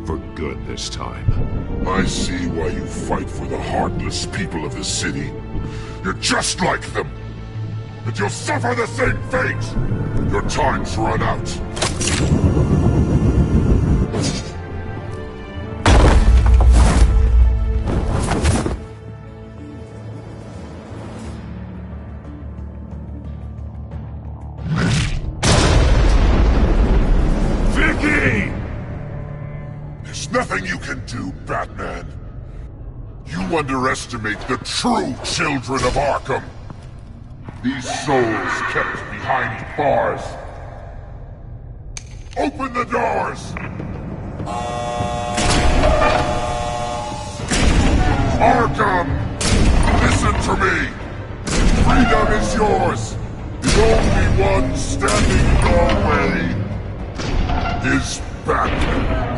For good this time. I see why you fight for the heartless people of the city. You're just like them. And you'll suffer the same fate! Your time's run out. Vicky! There's nothing you can do, Batman. You underestimate the true children of Arkham. These souls kept behind bars. Open the doors! Arkham! Listen to me! Freedom is yours! The only one standing in your way is Batman.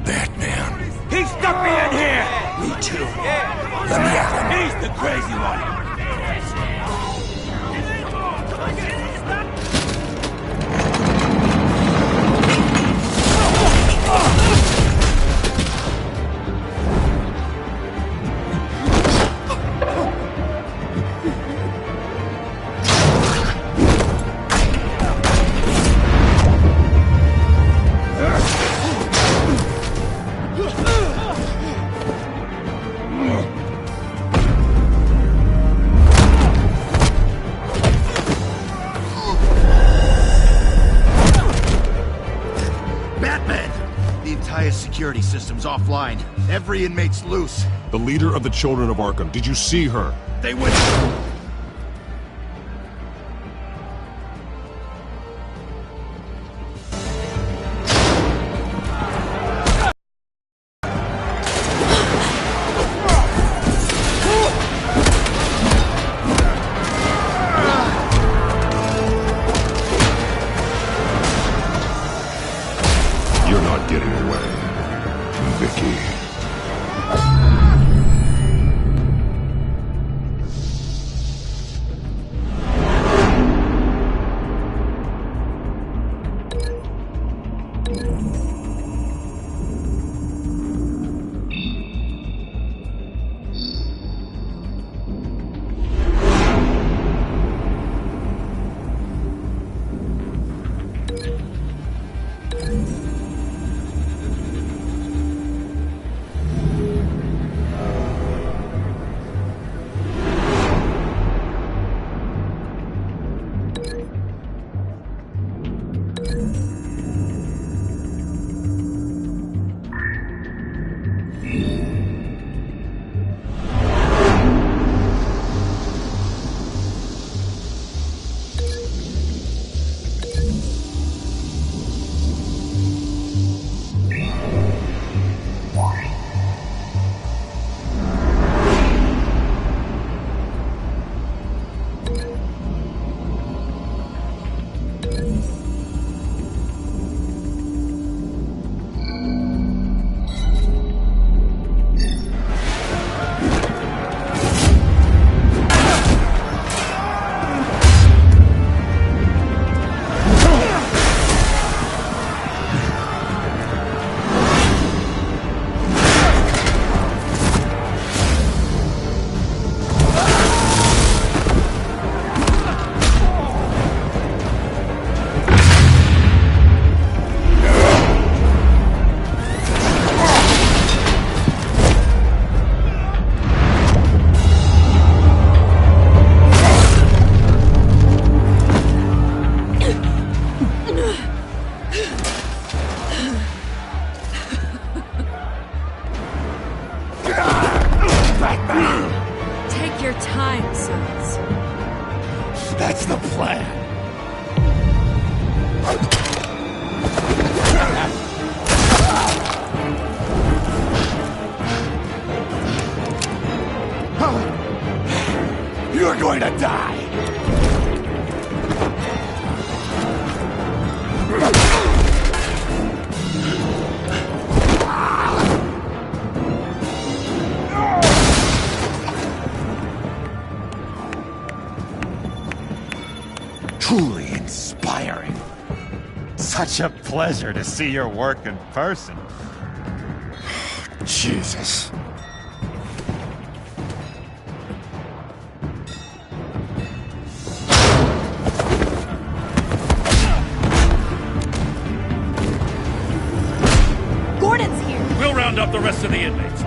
Batman. He stuck me in here! Me too. Let me out. He's the crazy one. Security system's offline. Every inmate's loose. The leader of the Children of Arkham, did you see her? They went... You're not getting away, Vicky. Take your time, sons. That's the plan. You're going to die. Truly inspiring. Such a pleasure to see your work in person. Jesus. Gordon's here! We'll round up the rest of the inmates.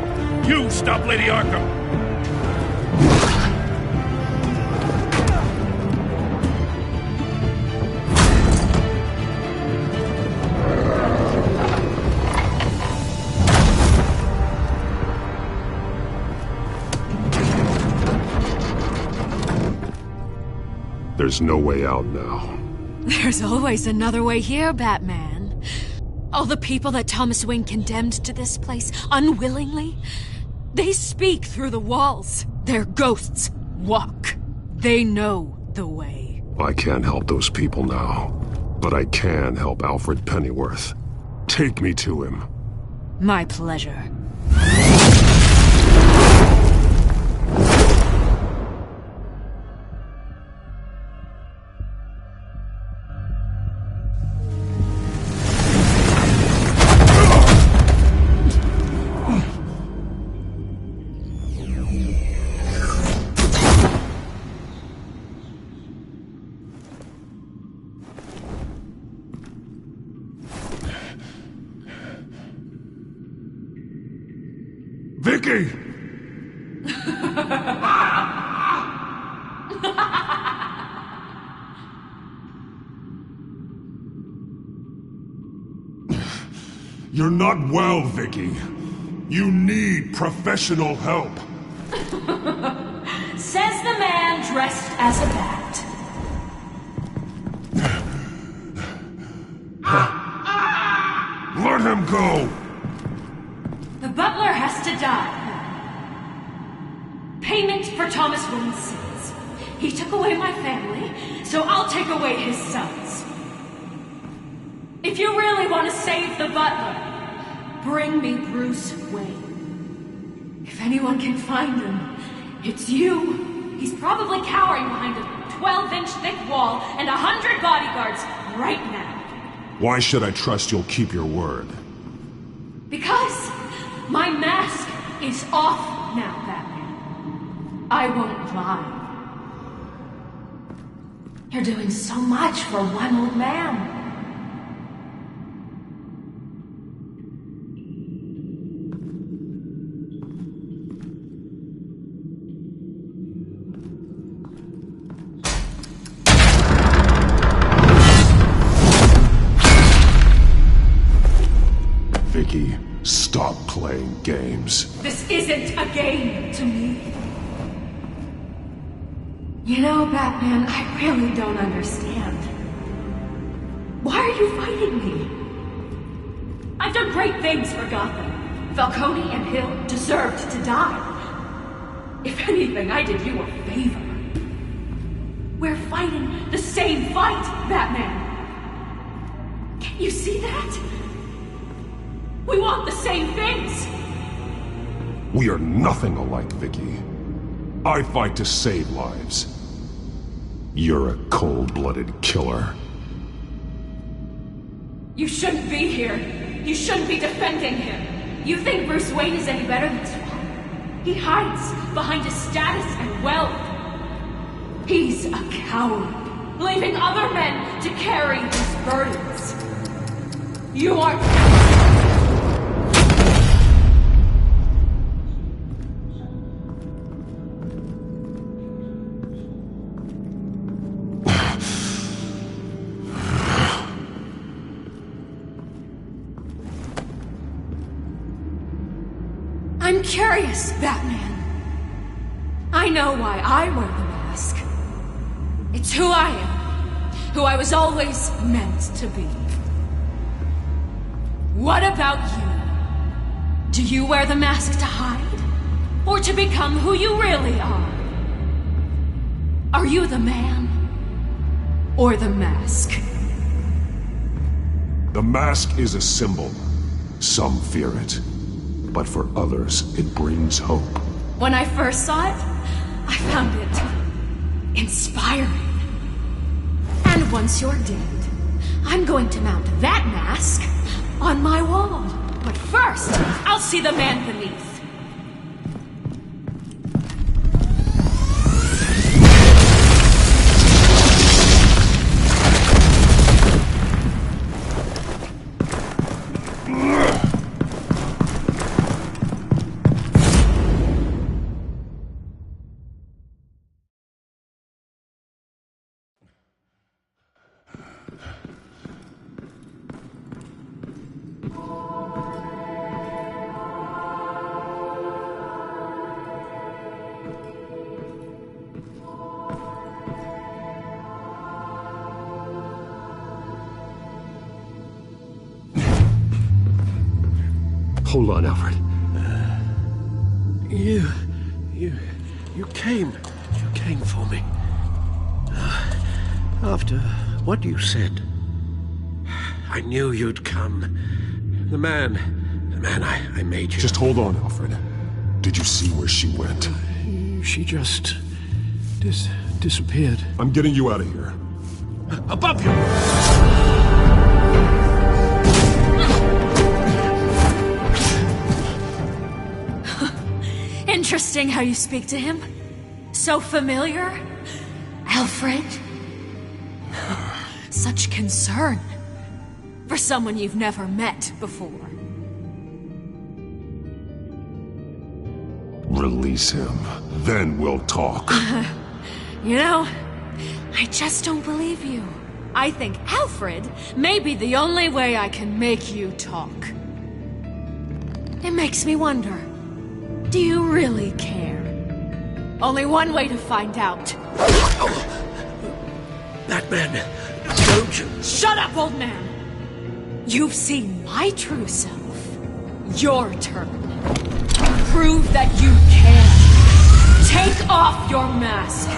You stop Lady Arkham! There's no way out now. There's always another way here, Batman. All the people that Thomas Wayne condemned to this place unwillingly, they speak through the walls. Their ghosts walk. They know the way. I can't help those people now, but I can help Alfred Pennyworth. Take me to him. My pleasure. Vicky! You're not well, Vicky. You need professional help. Says the man dressed as a bat. Let him go! The butler has to die. Payment for Thomas Wayne's sins. He took away my family, so I'll take away his sons. If you really want to save the butler, bring me Bruce Wayne. If anyone can find him, it's you. He's probably cowering behind a 12-inch thick wall and 100 bodyguards right now. Why should I trust you'll keep your word? Because my mask is off now, Batman. I won't lie. You're doing so much for one old man. Vicky, stop playing games. This isn't a game to me. You know, Batman, I really don't understand. Why are you fighting me? I've done great things for Gotham. Falcone and Hill deserved to die. If anything, I did you a favor. We're fighting the same fight, Batman. Can't you see that? We want the same things! We are nothing alike, Vicky. I fight to save lives. You're a cold-blooded killer. You shouldn't be here. You shouldn't be defending him. You think Bruce Wayne is any better than Swan? He hides behind his status and wealth. He's a coward, leaving other men to carry his burdens. You aren't... I'm curious, Batman. I know why I wear the mask. It's who I am. Who I was always meant to be. What about you? Do you wear the mask to hide? Or to become who you really are? Are you the man? Or the mask? The mask is a symbol. Some fear it. But for others, it brings hope. When I first saw it, I found it inspiring. And once you're dead, I'm going to mount that mask on my wall. But First, I'll see the man beneath. Hold on, Alfred. You came for me. After what you said, I knew you'd come. The man I made you. Just hold on, Alfred. Did you see where she went? She just disappeared. I'm getting you out of here. Above you! Interesting how you speak to him. So familiar. Alfred. Such concern. For someone you've never met before. Release him. Then we'll talk. You know, I just don't believe you. I think Alfred may be the only way I can make you talk. It makes me wonder. Do you really care? Only one way to find out. Batman, don't you... Shut up, old man! You've seen my true self. Your turn. Prove that you can. Take off your mask.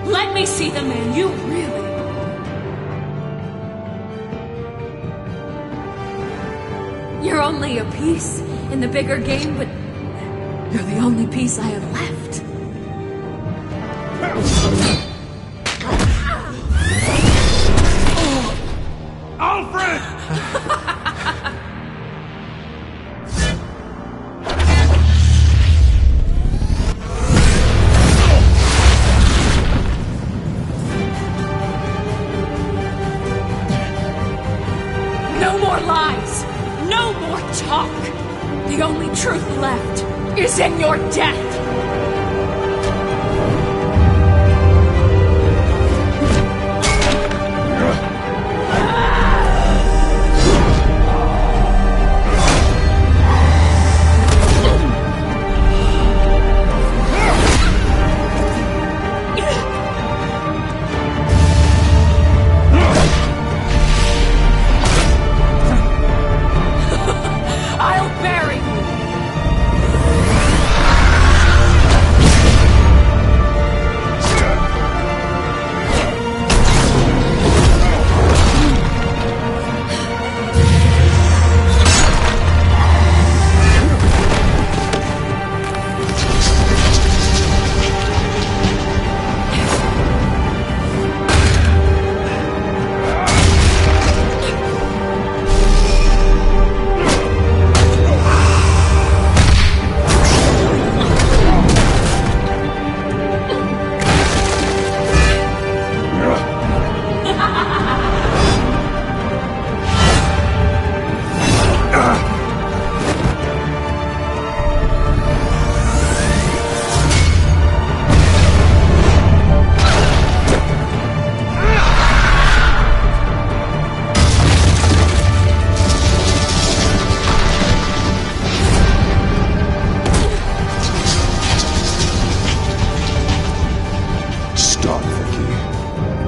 Let me see the man you really are. You're only a piece in the bigger game, but you're the only piece I have left. Alfred! No more lies! No more talk! The only truth left is in your death! I'll bury you!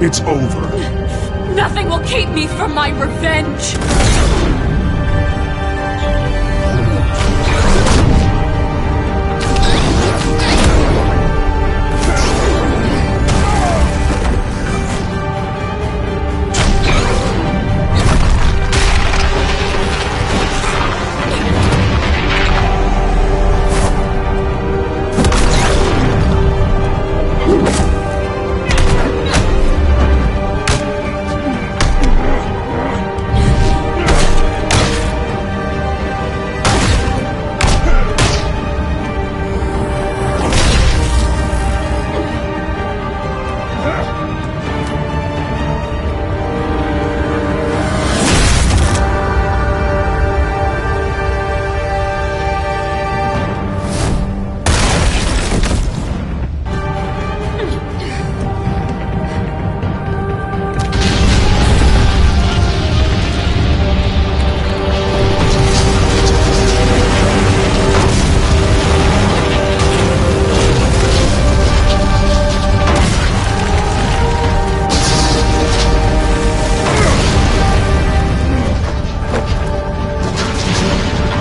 It's over. Nothing will keep me from my revenge!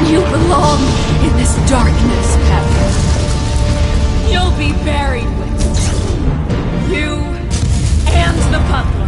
You belong in this darkness, Pepper. You'll be buried with it. You and the butler.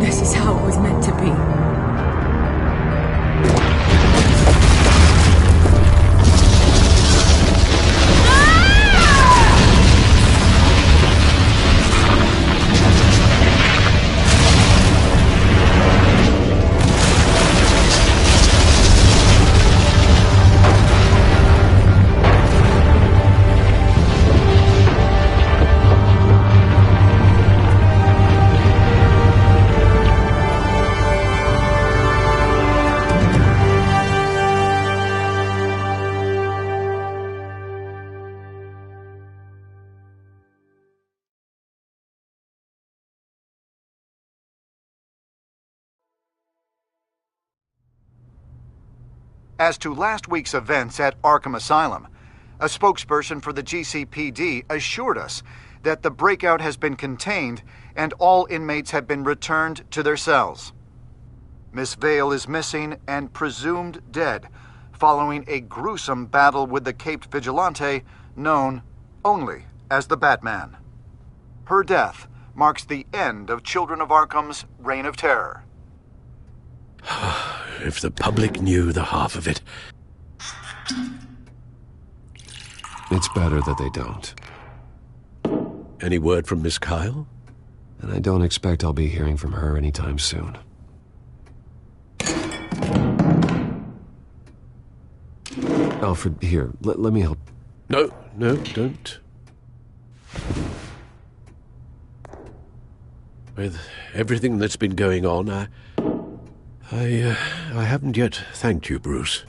This is how it was meant to be. As to last week's events at Arkham Asylum, a spokesperson for the GCPD assured us that the breakout has been contained and all inmates have been returned to their cells. Miss Vale is missing and presumed dead following a gruesome battle with the caped vigilante known only as the Batman. Her death marks the end of Children of Arkham's reign of terror. If the public knew the half of it. It's better that they don't. Any word from Miss Kyle? And I don't expect I'll be hearing from her anytime soon. Alfred, here, let me help. No, don't. With everything that's been going on, I haven't yet thanked you, Bruce.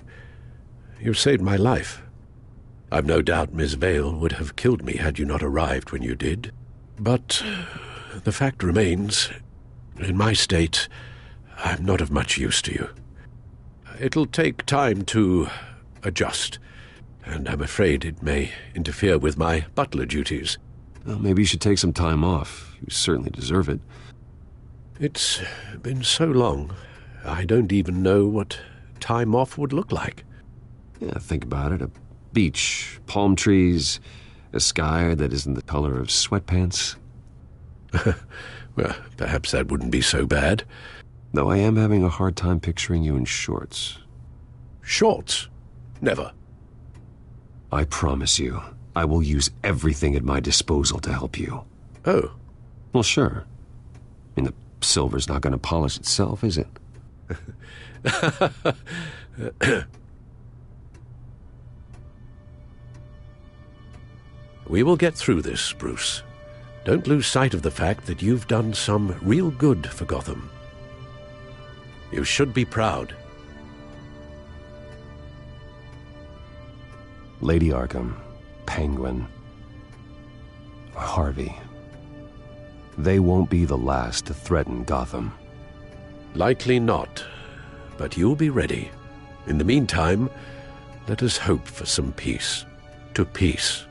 You've saved my life. I've no doubt Miss Vale would have killed me had you not arrived when you did. But the fact remains, in my state, I'm not of much use to you. It'll take time to adjust, and I'm afraid it may interfere with my butler duties. Well, maybe you should take some time off. You certainly deserve it. It's been so long, I don't even know what time off would look like. Yeah, think about it. A beach, palm trees, a sky that isn't the color of sweatpants. Well, perhaps that wouldn't be so bad. Though I am having a hard time picturing you in shorts. Shorts? Never. I promise you, I will use everything at my disposal to help you. Oh. Well, sure. I mean, the silver's not going to polish itself, is it? We will get through this, Bruce. Don't lose sight of the fact that you've done some real good for Gotham. You should be proud. Lady Arkham, Penguin, Harvey. They won't be the last to threaten Gotham. Likely not, but you'll be ready. In the meantime, let us hope for some peace. To peace.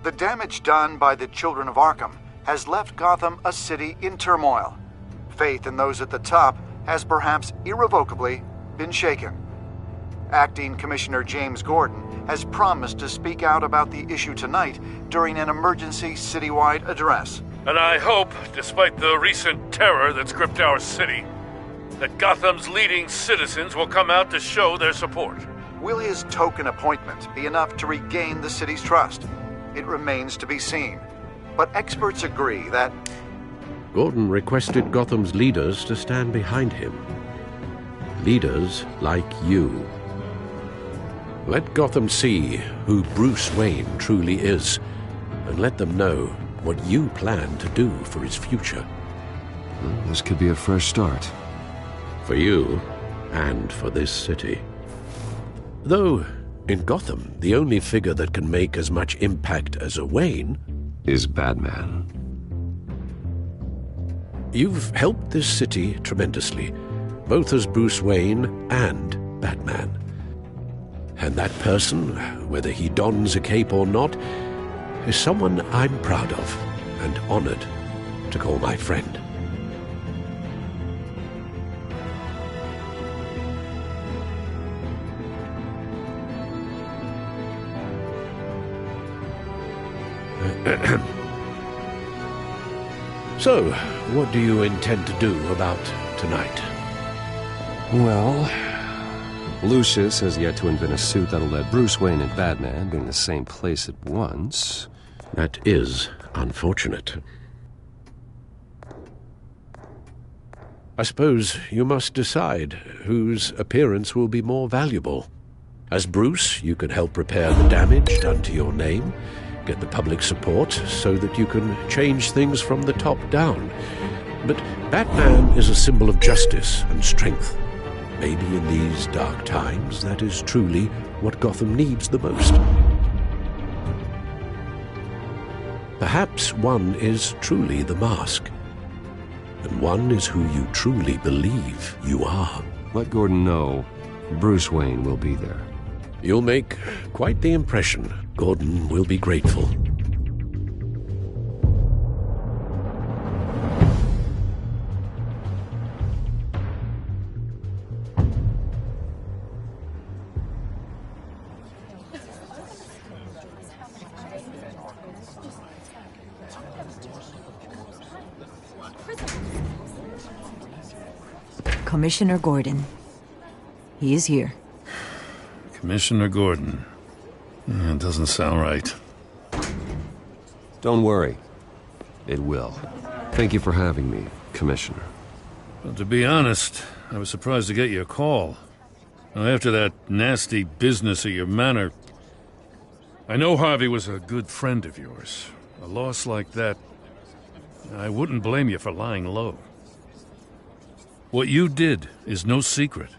The damage done by the Children of Arkham has left Gotham a city in turmoil. Faith in those at the top has perhaps irrevocably been shaken. Acting Commissioner James Gordon has promised to speak out about the issue tonight during an emergency citywide address. And I hope, despite the recent terror that's gripped our city, that Gotham's leading citizens will come out to show their support. Will his token appointment be enough to regain the city's trust? it remains to be seen. But experts agree that Gordon requested Gotham's leaders to stand behind him. Leaders like you. Let Gotham see who Bruce Wayne truly is, and let them know what you plan to do for his future. Well, this could be a fresh start. For you, and for this city. Though, in Gotham, the only figure that can make as much impact as a Wayne is Batman. You've helped this city tremendously, both as Bruce Wayne and Batman. And that person, whether he dons a cape or not, is someone I'm proud of and honored to call my friend. So, what do you intend to do about tonight? Well, Lucius has yet to invent a suit that'll let Bruce Wayne and Batman be in the same place at once. That is unfortunate. I suppose you must decide whose appearance will be more valuable. As Bruce, you can help repair the damage done to your name, get the public support so that you can change things from the top down. But Batman is a symbol of justice and strength. Maybe in these dark times, that is truly what Gotham needs the most. Perhaps one is truly the mask, and one is who you truly believe you are. Let Gordon know Bruce Wayne will be there. You'll make quite the impression. Gordon will be grateful. Commissioner Gordon. He is here. Commissioner Gordon. It doesn't sound right. Don't worry. It will. Thank you for having me, Commissioner. Well, to be honest, I was surprised to get your call. Now, after that nasty business at your manor, I know Harvey was a good friend of yours. A loss like that, I wouldn't blame you for lying low. What you did is no secret.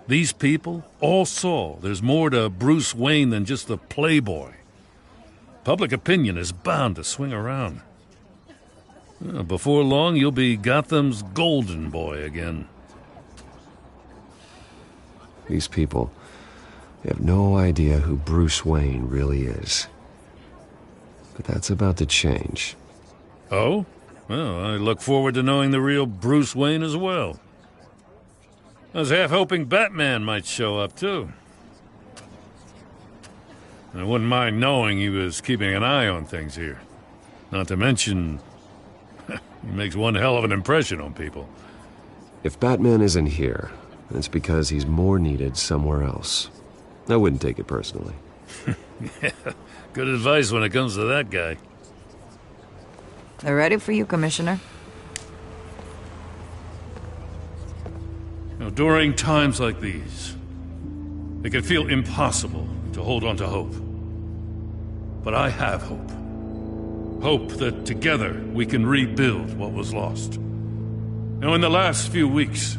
These people all saw there's more to Bruce Wayne than just the playboy. Public opinion is bound to swing around. Before long, you'll be Gotham's golden boy again. These people, they have no idea who Bruce Wayne really is. But that's about to change. Oh? Well, I look forward to knowing the real Bruce Wayne as well. I was half hoping Batman might show up, too. I wouldn't mind knowing he was keeping an eye on things here. Not to mention, he makes one hell of an impression on people. If Batman isn't here, it's because he's more needed somewhere else. I wouldn't take it personally. Yeah, good advice when it comes to that guy. They're ready for you, Commissioner. During times like these, it can feel impossible to hold on to hope. But I have hope. Hope that together we can rebuild what was lost. Now, in the last few weeks,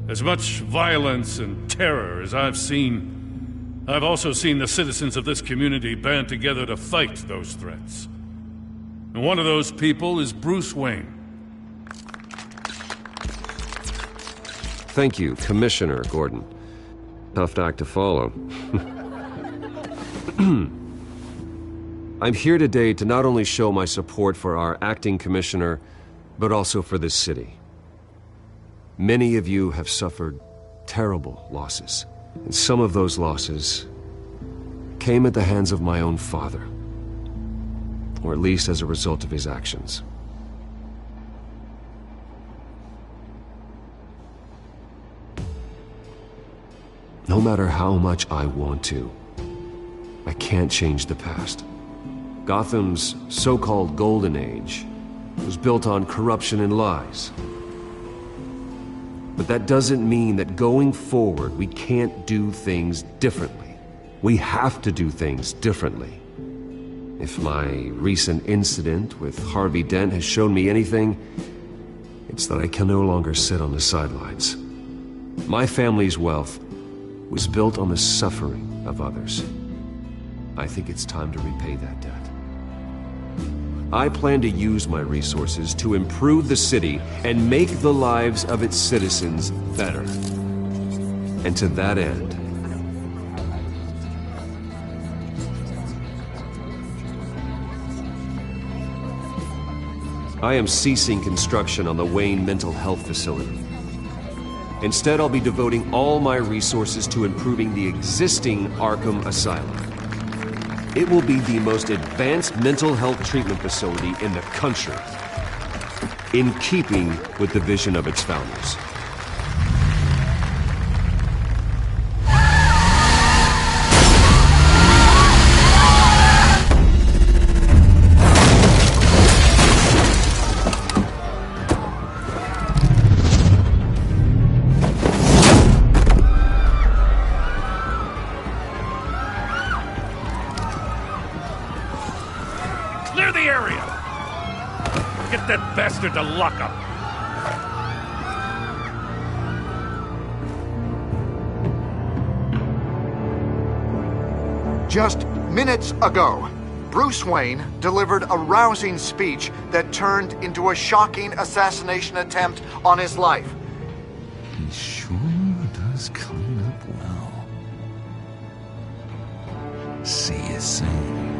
as much violence and terror as I've seen, I've also seen the citizens of this community band together to fight those threats. And one of those people is Bruce Wayne. Thank you, Commissioner Gordon. Tough act to follow. I'm here today to not only show my support for our acting commissioner, but also for this city. Many of you have suffered terrible losses, and some of those losses came at the hands of my own father, or at least as a result of his actions. No matter how much I want to, I can't change the past. Gotham's so-called Golden Age was built on corruption and lies. But that doesn't mean that going forward we can't do things differently. We have to do things differently. If my recent incident with Harvey Dent has shown me anything, it's that I can no longer sit on the sidelines. My family's wealth was built on the suffering of others. I think it's time to repay that debt. I plan to use my resources to improve the city and make the lives of its citizens better. And to that end, I am ceasing construction on the Wayne Mental Health Facility. Instead, I'll be devoting all my resources to improving the existing Arkham Asylum. It will be the most advanced mental health treatment facility in the country, in keeping with the vision of its founders. Clear the area! Get that bastard to lockup! Just minutes ago, Bruce Wayne delivered a rousing speech that turned into a shocking assassination attempt on his life. He sure does clean up well. See you soon.